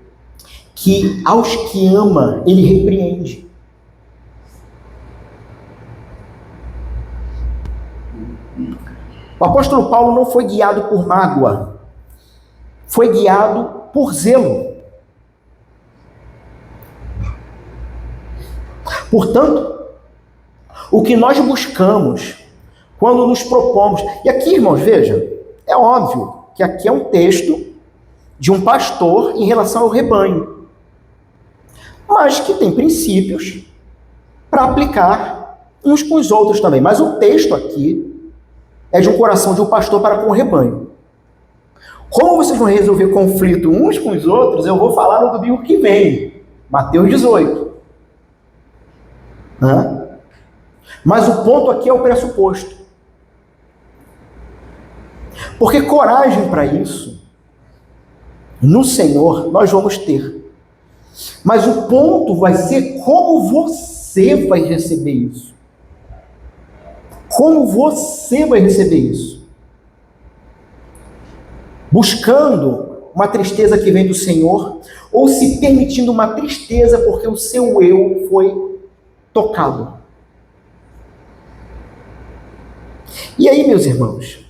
que, aos que ama, Ele repreende. O apóstolo Paulo não foi guiado por mágoa, foi guiado por zelo. Portanto, o que nós buscamos quando nos propomos... E aqui, irmãos, vejam, é óbvio que aqui é um texto de um pastor em relação ao rebanho, mas que tem princípios para aplicar uns com os outros também. Mas o texto aqui é de um coração de um pastor para com o rebanho. Como vocês vão resolver conflito uns com os outros, eu vou falar no domingo que vem, Mateus 18. Mas o ponto aqui é o pressuposto. Porque coragem para isso, no Senhor, nós vamos ter. Mas o ponto vai ser como você vai receber isso. Como você vai receber isso. Buscando uma tristeza que vem do Senhor, ou se permitindo uma tristeza porque o seu eu foi tocado. E aí, meus irmãos,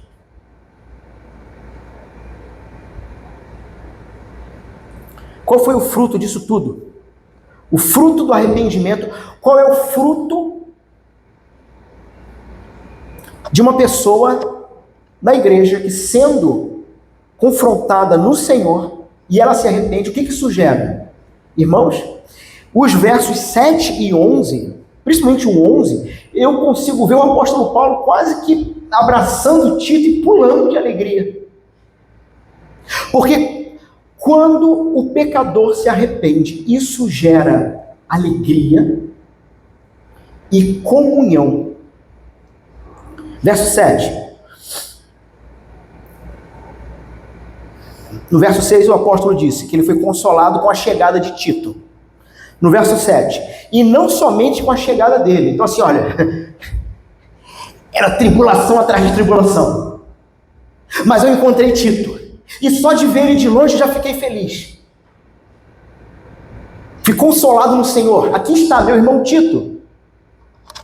qual foi o fruto disso tudo? O fruto do arrependimento. Qual é o fruto de uma pessoa na igreja que, sendo confrontada no Senhor, e ela se arrepende? O que isso gera? Irmãos, os versos 7 e 11, principalmente o 11, eu consigo ver o apóstolo Paulo quase que abraçando Tito e pulando de alegria. Porque quando o pecador se arrepende, isso gera alegria e comunhão. Verso 7. No verso 6, o apóstolo disse que ele foi consolado com a chegada de Tito. No verso 7, e não somente com a chegada dele. Então assim, olha, era tribulação atrás de tribulação. Mas eu encontrei Tito. E só de ver ele de longe já fiquei feliz. Fui consolado no Senhor. Aqui está meu irmão Tito.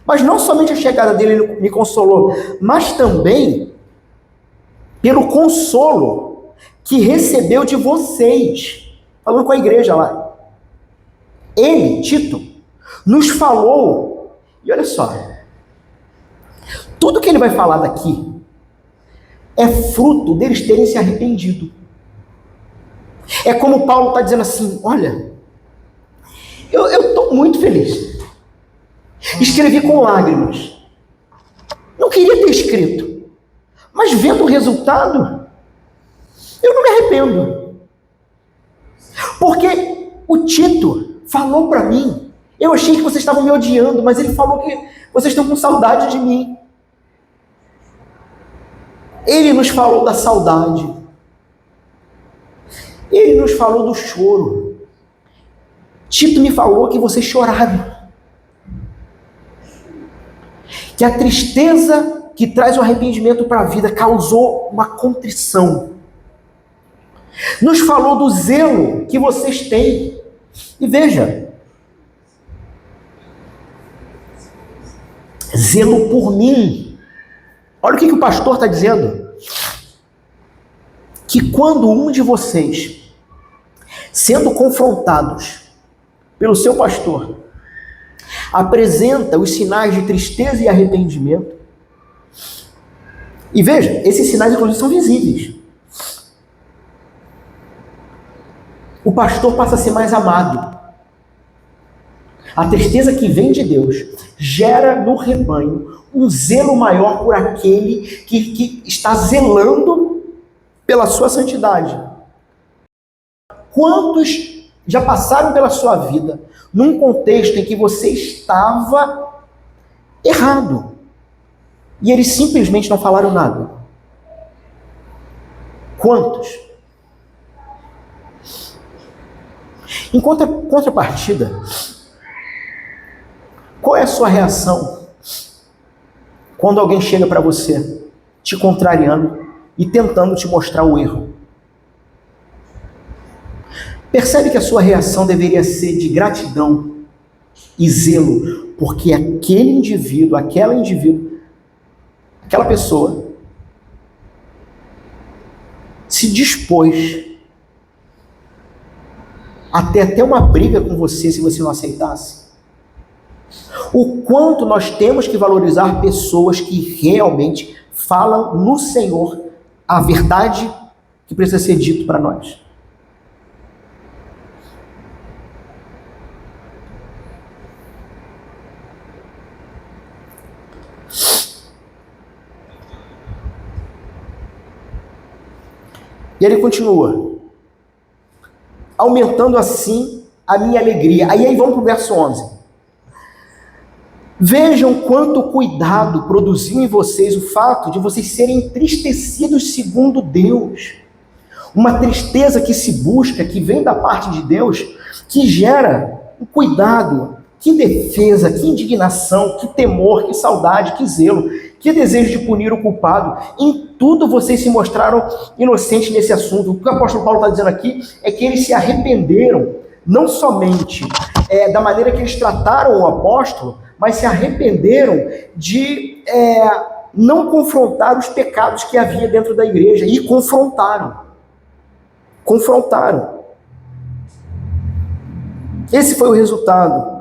Mas não somente a chegada dele me consolou, mas também pelo consolo que recebeu de vocês. Falando com a igreja lá. Ele, Tito, nos falou, e olha só, tudo que ele vai falar daqui é fruto deles terem se arrependido. É como Paulo está dizendo assim, olha, eu estou muito feliz. Escrevi com lágrimas. Não queria ter escrito. Mas vendo o resultado, eu não me arrependo. Porque o Tito falou para mim, eu achei que vocês estavam me odiando, mas ele falou que vocês estão com saudade de mim. Ele nos falou da saudade. Ele nos falou do choro. Tito me falou que vocês choraram. Que a tristeza que traz o arrependimento para a vida causou uma contrição. Nos falou do zelo que vocês têm. E veja, zelo por mim. Olha o que o pastor está dizendo. Que quando um de vocês, sendo confrontados pelo seu pastor, apresenta os sinais de tristeza e arrependimento, e veja, esses sinais inclusive são visíveis, o pastor passa a ser mais amado. A tristeza que vem de Deus gera no rebanho um zelo maior por aquele que está zelando pela sua santidade. Quantos já passaram pela sua vida num contexto em que você estava errado e eles simplesmente não falaram nada? Quantos? Em contrapartida, qual é a sua reação quando alguém chega para você te contrariando e tentando te mostrar o erro? Percebe que a sua reação deveria ser de gratidão e zelo, porque aquele indivíduo, aquela pessoa se dispôs a ter até uma briga com você se você não aceitasse. O quanto nós temos que valorizar pessoas que realmente falam no Senhor a verdade que precisa ser dito para nós. E ele continua, aumentando assim a minha alegria. Aí vamos para o verso 11. Vejam quanto cuidado produziu em vocês o fato de vocês serem entristecidos segundo Deus. Uma tristeza que se busca, que vem da parte de Deus, que gera um cuidado, que defesa, que indignação, que temor, que saudade, que zelo, que desejo de punir o culpado. Em tudo vocês se mostraram inocentes nesse assunto. O que o apóstolo Paulo está dizendo aqui é que eles se arrependeram, não somente da maneira que eles trataram o apóstolo, mas se arrependeram de não confrontaram os pecados que havia dentro da igreja, e confrontaram. Confrontaram. Esse foi o resultado.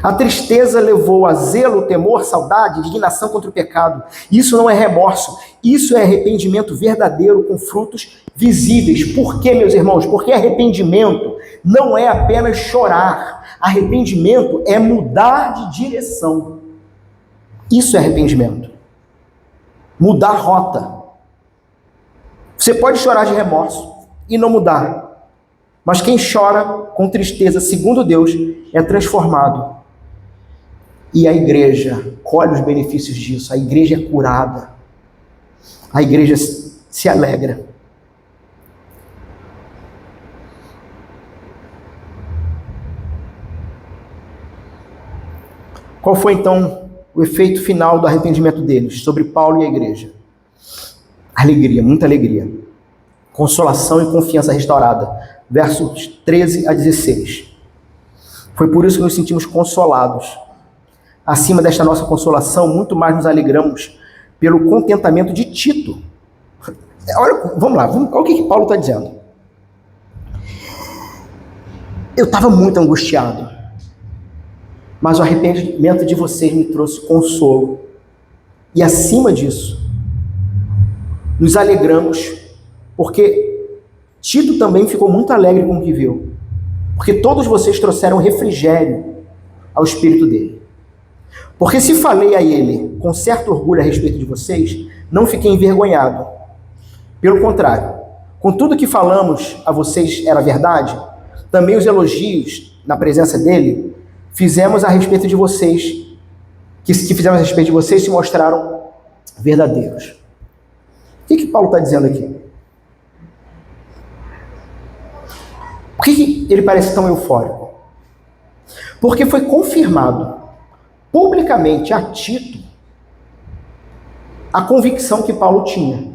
A tristeza levou a zelo, temor, saudade, indignação contra o pecado. Isso não é remorso, isso é arrependimento verdadeiro com frutos visíveis. Por quê, meus irmãos? Porque arrependimento não é apenas chorar. Arrependimento é mudar de direção. Isso é arrependimento. Mudar rota. Você pode chorar de remorso e não mudar. Mas quem chora com tristeza, segundo Deus, é transformado. E a igreja colhe os benefícios disso. A igreja é curada. A igreja se alegra. Qual foi então o efeito final do arrependimento deles sobre Paulo e a igreja? Alegria, muita alegria. Consolação e confiança restaurada. Versos 13 a 16. Foi por isso que nos sentimos consolados. Acima desta nossa consolação, muito mais nos alegramos pelo contentamento de Tito. Olha, vamos lá, olha o que Paulo está dizendo. Eu estava muito angustiado, mas o arrependimento de vocês me trouxe consolo. E acima disso, nos alegramos, porque Tito também ficou muito alegre com o que viu. Porque todos vocês trouxeram refrigério ao espírito dele. Porque se falei a ele com certo orgulho a respeito de vocês, não fiquei envergonhado. Pelo contrário, com tudo que falamos a vocês era verdade, também os elogios na presença dele fizemos a respeito de vocês, que fizemos a respeito de vocês se mostraram verdadeiros. O que Paulo está dizendo aqui? Por que ele parece tão eufórico? Porque foi confirmado publicamente a Tito a convicção que Paulo tinha.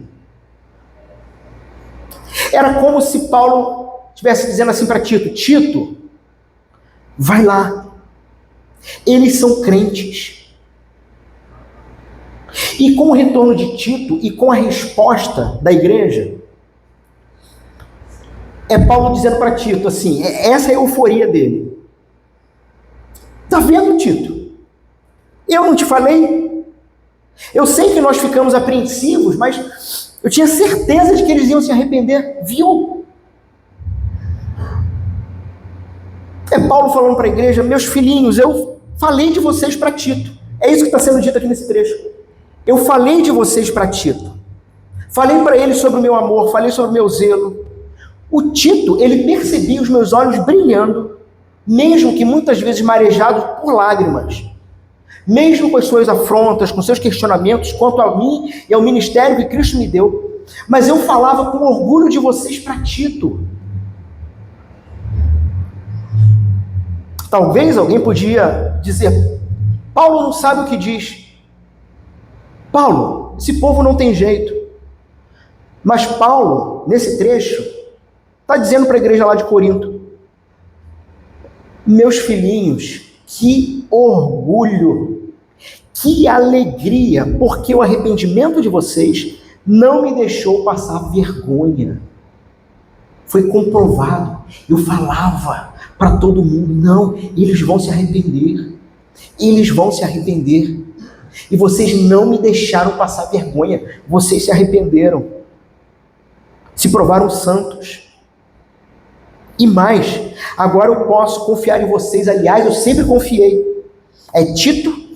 Era como se Paulo estivesse dizendo assim para Tito: Tito, vai lá. Eles são crentes. E com o retorno de Tito e com a resposta da igreja, é Paulo dizendo para Tito assim, essa é a euforia dele. Tá vendo, Tito? Eu não te falei? Eu sei que nós ficamos apreensivos, mas eu tinha certeza de que eles iam se arrepender. Viu? É Paulo falando para a igreja: meus filhinhos, eu falei de vocês para Tito. É isso que está sendo dito aqui nesse trecho. Eu falei de vocês para Tito. Falei para ele sobre o meu amor, falei sobre o meu zelo. O Tito, ele percebia os meus olhos brilhando, mesmo que muitas vezes marejado por lágrimas. Mesmo com as suas afrontas, com seus questionamentos quanto a mim e ao ministério que Cristo me deu. Mas eu falava com orgulho de vocês para Tito. Talvez alguém podia dizer: Paulo não sabe o que diz. Paulo, esse povo não tem jeito. Mas Paulo, nesse trecho, está dizendo para a igreja lá de Corinto: meus filhinhos, que orgulho, que alegria, porque o arrependimento de vocês não me deixou passar vergonha. Foi comprovado. Eu falava para todo mundo: não, eles vão se arrepender. Eles vão se arrepender. E vocês não me deixaram passar vergonha. Vocês se arrependeram. Se provaram santos. E mais, agora eu posso confiar em vocês. Aliás, eu sempre confiei. É Tito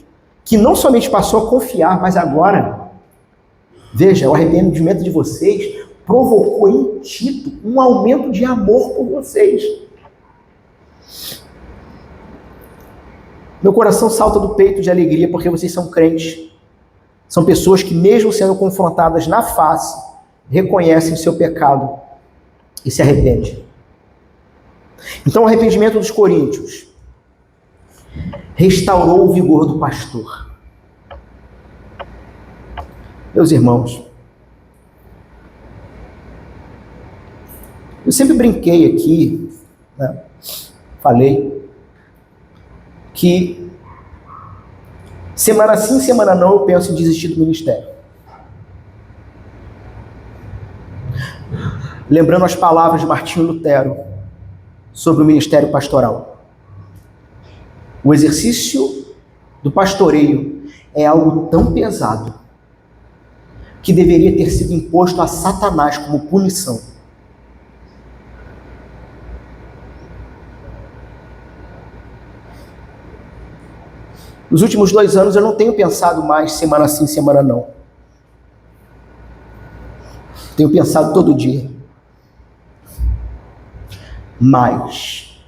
que não somente passou a confiar, mas agora, veja, o arrependimento de vocês provocou em Tito um aumento de amor por vocês. Meu coração salta do peito de alegria porque vocês são crentes. São pessoas que, mesmo sendo confrontadas na face, reconhecem o seu pecado e se arrependem. Então, o arrependimento dos coríntios restaurou o vigor do pastor. Meus irmãos, eu sempre brinquei aqui, né? Falei que Semana sim, semana não, eu penso em desistir do ministério. Lembrando as palavras de Martinho Lutero sobre o ministério pastoral. O exercício do pastoreio é algo tão pesado que deveria ter sido imposto a Satanás como punição. Nos últimos 2 anos eu não tenho pensado mais semana sim, semana não. Tenho pensado todo dia. Mas,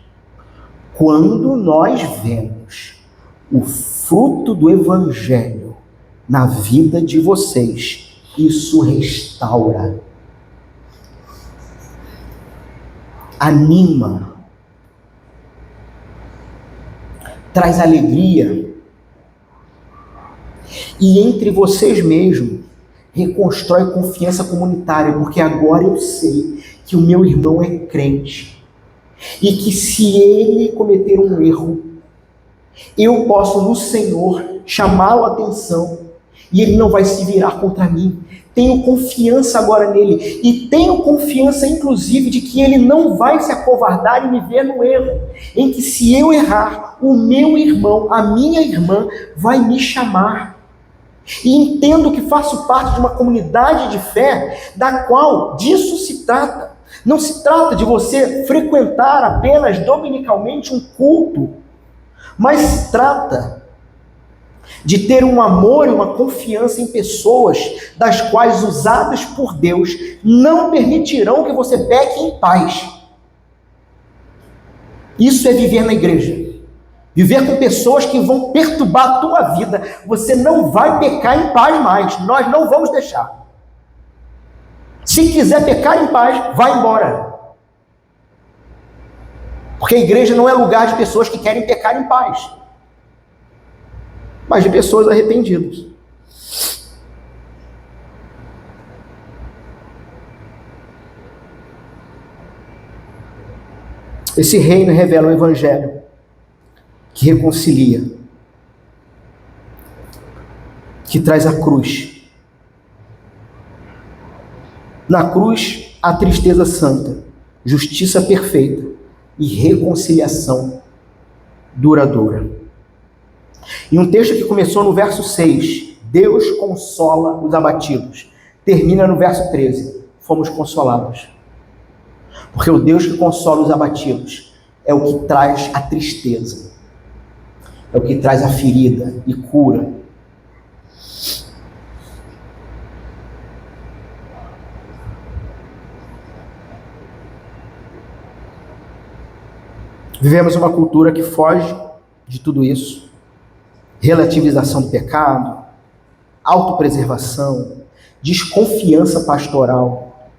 quando nós vemos o fruto do Evangelho na vida de vocês, isso restaura, anima, traz alegria, e entre vocês mesmos, reconstrói confiança comunitária, porque agora eu sei que o meu irmão é crente, e que se ele cometer um erro, eu posso no Senhor chamá-lo a atenção, e ele não vai se virar contra mim. Tenho confiança agora nele, e tenho confiança inclusive de que ele não vai se acovardar e me ver no erro, em que se eu errar, o meu irmão, a minha irmã vai me chamar. E entendo que faço parte de uma comunidade de fé, da qual disso se trata. Não se trata de você frequentar apenas dominicalmente um culto, mas se trata de ter um amor e uma confiança em pessoas das quais, usadas por Deus, não permitirão que você peque em paz. Isso é viver na igreja. Viver com pessoas que vão perturbar a tua vida. Você não vai pecar em paz mais. Nós não vamos deixar. Se quiser pecar em paz, vai embora. Porque a igreja não é lugar de pessoas que querem pecar em paz, mas de pessoas arrependidas. Esse reino revela o Evangelho que reconcilia, que traz a cruz. Na cruz, a tristeza santa, justiça perfeita e reconciliação duradoura. E um texto que começou no verso 6, Deus consola os abatidos, termina no verso 13, fomos consolados. Porque o Deus que consola os abatidos é o que traz a tristeza, é o que traz a ferida e cura. Vivemos uma cultura que foge de tudo isso. Relativização do pecado, autopreservação, desconfiança pastoral.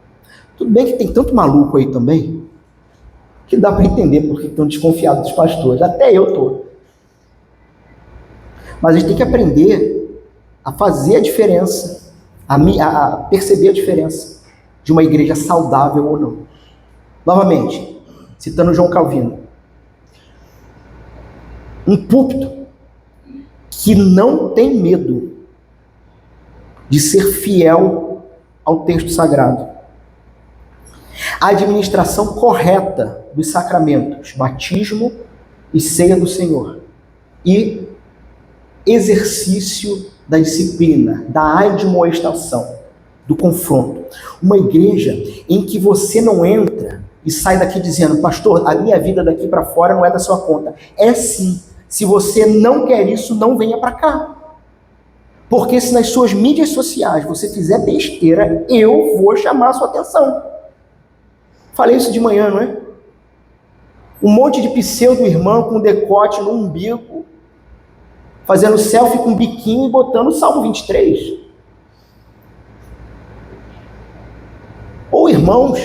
Tudo bem que tem tanto maluco aí também, que dá para entender porque estão desconfiados dos pastores. Até eu estou. Mas a gente tem que aprender a fazer a diferença, a perceber a diferença de uma igreja saudável ou não. Novamente, citando João Calvino, um púlpito que não tem medo de ser fiel ao texto sagrado, a administração correta dos sacramentos, batismo e ceia do Senhor, e exercício da disciplina, da admoestação, do confronto. Uma igreja em que você não entra e sai daqui dizendo: pastor, a minha vida daqui para fora não é da sua conta. É sim. Se você não quer isso, não venha para cá. Porque se nas suas mídias sociais você fizer besteira, eu vou chamar a sua atenção. Falei isso de manhã, não é? Um monte de pseudo-irmão com decote no umbigo, fazendo selfie com biquinho e botando o Salmo 23. Ou irmãos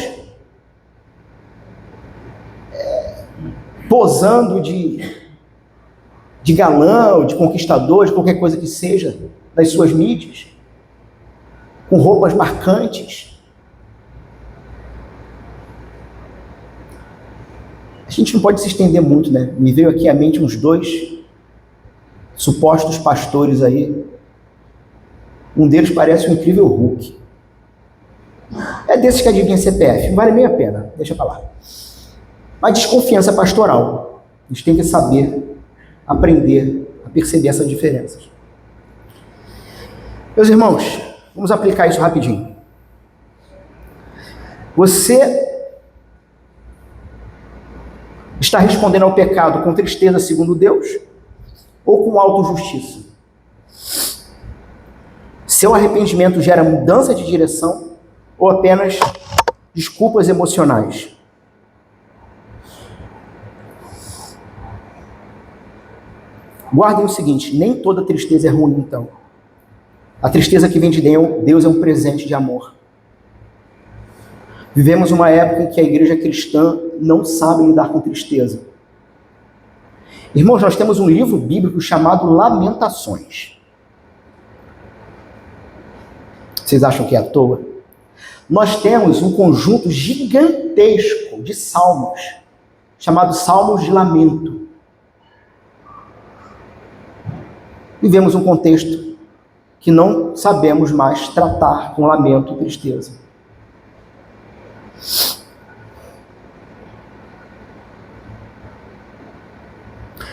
posando de galã, de conquistador, de qualquer coisa que seja, das suas mídias, com roupas marcantes. A gente não pode se estender muito, né? Me veio aqui à mente uns 2 supostos pastores aí, um deles parece um incrível Hulk. É desses que adivinha CPF, não vale nem a pena, deixa pra lá. Mas desconfiança pastoral. A gente tem que saber, aprender a perceber essas diferenças. Meus irmãos, vamos aplicar isso rapidinho. Você está respondendo ao pecado com tristeza segundo Deus ou com autojustiça? Seu arrependimento gera mudança de direção ou apenas desculpas emocionais? Guardem o seguinte, nem toda tristeza é ruim, então. A tristeza que vem de Deus é um presente de amor. Vivemos uma época em que a igreja cristã não sabe lidar com tristeza. Irmãos, nós temos um livro bíblico chamado Lamentações. Vocês acham que é à toa? Nós temos um conjunto gigantesco de salmos, chamado Salmos de Lamento. Vivemos um contexto que não sabemos mais tratar com lamento e tristeza.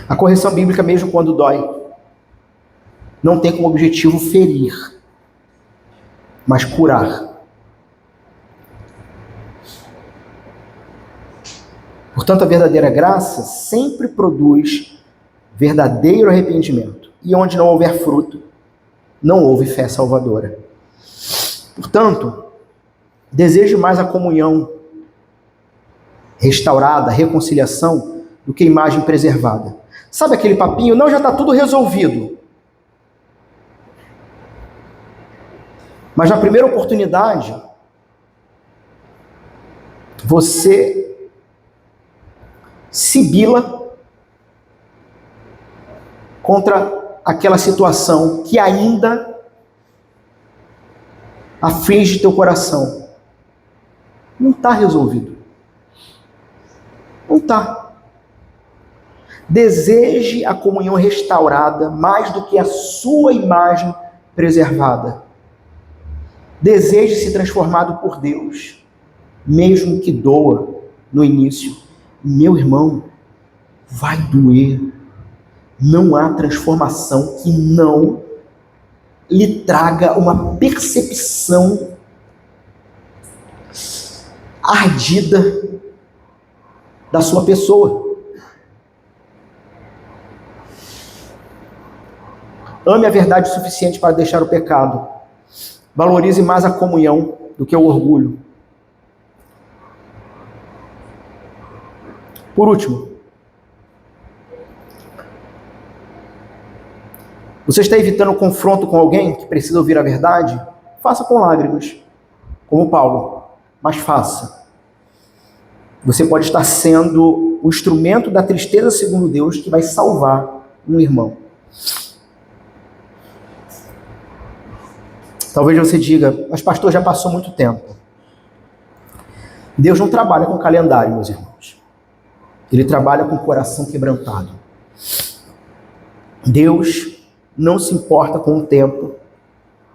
A correção bíblica, mesmo quando dói, não tem como objetivo ferir, mas curar. Portanto, a verdadeira graça sempre produz verdadeiro arrependimento. E onde não houver fruto, não houve fé salvadora. Portanto, deseje mais a comunhão restaurada, a reconciliação, do que a imagem preservada. Sabe aquele papinho? Não, já está tudo resolvido. Mas na primeira oportunidade, você sibila contra aquela situação que ainda aflige teu coração. Não está resolvido. Não está. Deseje a comunhão restaurada mais do que a sua imagem preservada. Deseje ser transformado por Deus, mesmo que doa no início. Meu irmão, vai doer. Não há transformação que não lhe traga uma percepção ardida da sua pessoa. Ame a verdade o suficiente para deixar o pecado. Valorize mais a comunhão do que o orgulho. Por último, você está evitando o confronto com alguém que precisa ouvir a verdade? Faça com lágrimas, como Paulo, mas faça. Você pode estar sendo o instrumento da tristeza segundo Deus que vai salvar um irmão. Talvez você diga, mas pastor, já passou muito tempo. Deus não trabalha com calendário, meus irmãos. Ele trabalha com o coração quebrantado. Deus não se importa com o tempo,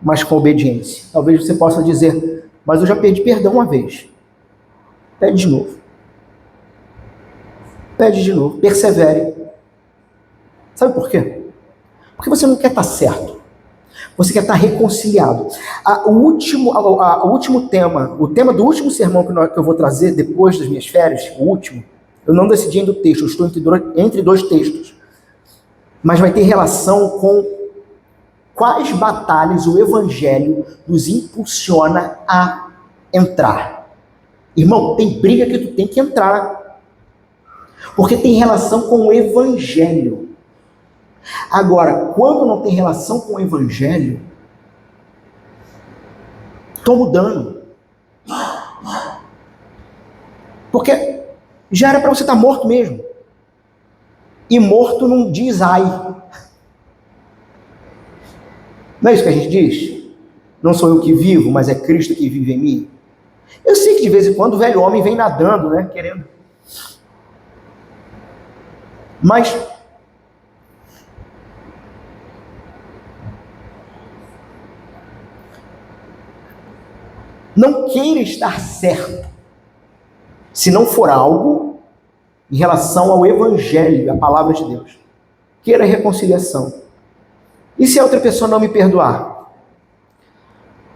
mas com a obediência. Talvez você possa dizer, mas eu já pedi perdão uma vez. Pede de novo. Pede de novo. Persevere. Sabe por quê? Porque você não quer estar certo. Você quer estar reconciliado. O último tema, o tema do último sermão que eu vou trazer depois das minhas férias, o último, eu não decidi ainda o texto, eu estou entre dois textos. Mas vai ter relação com quais batalhas o Evangelho nos impulsiona a entrar. Irmão, tem briga que tu tem que entrar. Porque tem relação com o Evangelho. Agora, quando não tem relação com o Evangelho, estou mudando. Porque já era para você estar morto mesmo. E morto não diz ai. Não é isso que a gente diz? Não sou eu que vivo, mas é Cristo que vive em mim. Eu sei que de vez em quando o velho homem vem nadando, né? Querendo. Mas Não queira estar certo, se não for algo em relação ao Evangelho, a palavra de Deus. Queira reconciliação. E se a outra pessoa não me perdoar?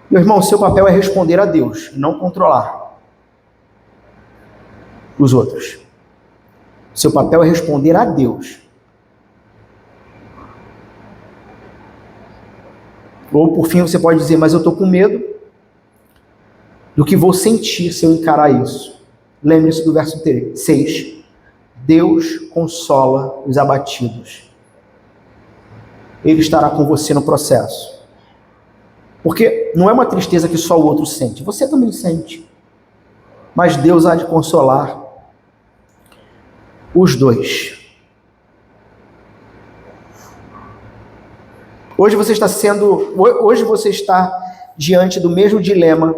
Meu irmão, seu papel é responder a Deus, não controlar os outros. Seu papel é responder a Deus. Ou por fim você pode dizer, mas eu estou com medo do que vou sentir se eu encarar isso. Lembre-se do verso 6. Deus consola os abatidos. Ele estará com você no processo. Porque não é uma tristeza que só o outro sente, você também sente. Mas Deus há de consolar os dois. Hoje você está diante do mesmo dilema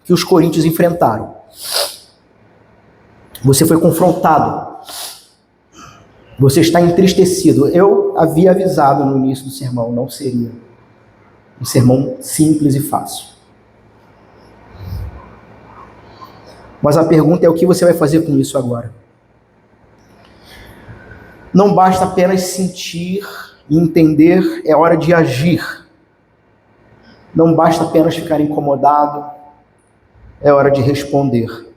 que os coríntios enfrentaram. Você foi confrontado. Você está entristecido. Eu havia avisado no início do sermão, não seria um sermão simples e fácil. Mas a pergunta é o que você vai fazer com isso agora? Não basta apenas sentir e entender, é hora de agir. Não basta apenas ficar incomodado, é hora de responder.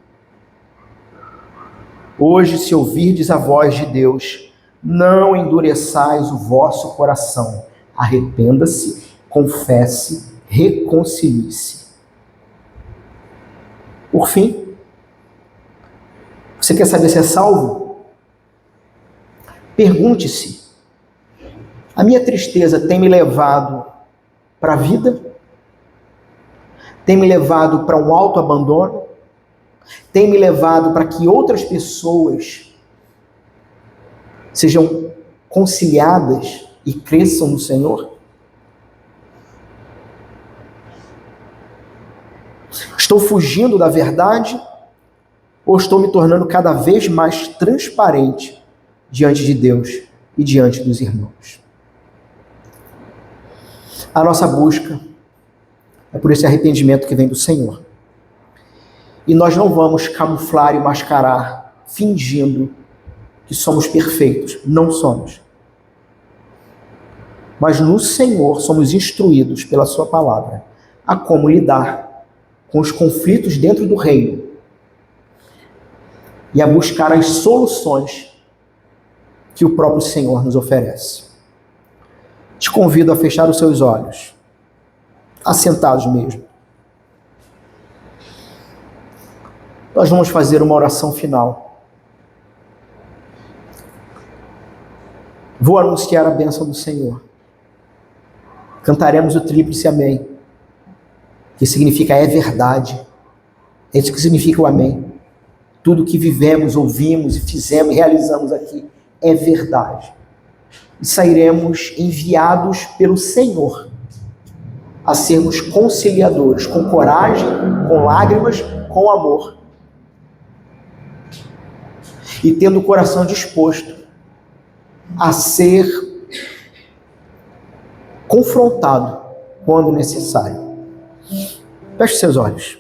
Hoje, se ouvirdes a voz de Deus, não endureçais o vosso coração. Arrependa-se, confesse, reconcilie-se. Por fim, você quer saber se é salvo? Pergunte-se: a minha tristeza tem me levado para a vida? Tem me levado para um autoabandono? Tem me levado para que outras pessoas sejam conciliadas e cresçam no Senhor? Estou fugindo da verdade ou estou me tornando cada vez mais transparente diante de Deus e diante dos irmãos? A nossa busca é por esse arrependimento que vem do Senhor. E nós não vamos camuflar e mascarar, fingindo que somos perfeitos. Não somos. Mas no Senhor somos instruídos pela sua palavra a como lidar com os conflitos dentro do reino e a buscar as soluções que o próprio Senhor nos oferece. Te convido a fechar os seus olhos, assentados mesmo. Nós vamos fazer uma oração final. Vou anunciar a bênção do Senhor. Cantaremos o tríplice amém, que significa é verdade. É isso que significa o amém. Tudo que vivemos, ouvimos e fizemos e realizamos aqui é verdade. E sairemos enviados pelo Senhor a sermos conciliadores, com coragem, com lágrimas, com amor. E tendo o coração disposto a ser confrontado quando necessário. Feche seus olhos.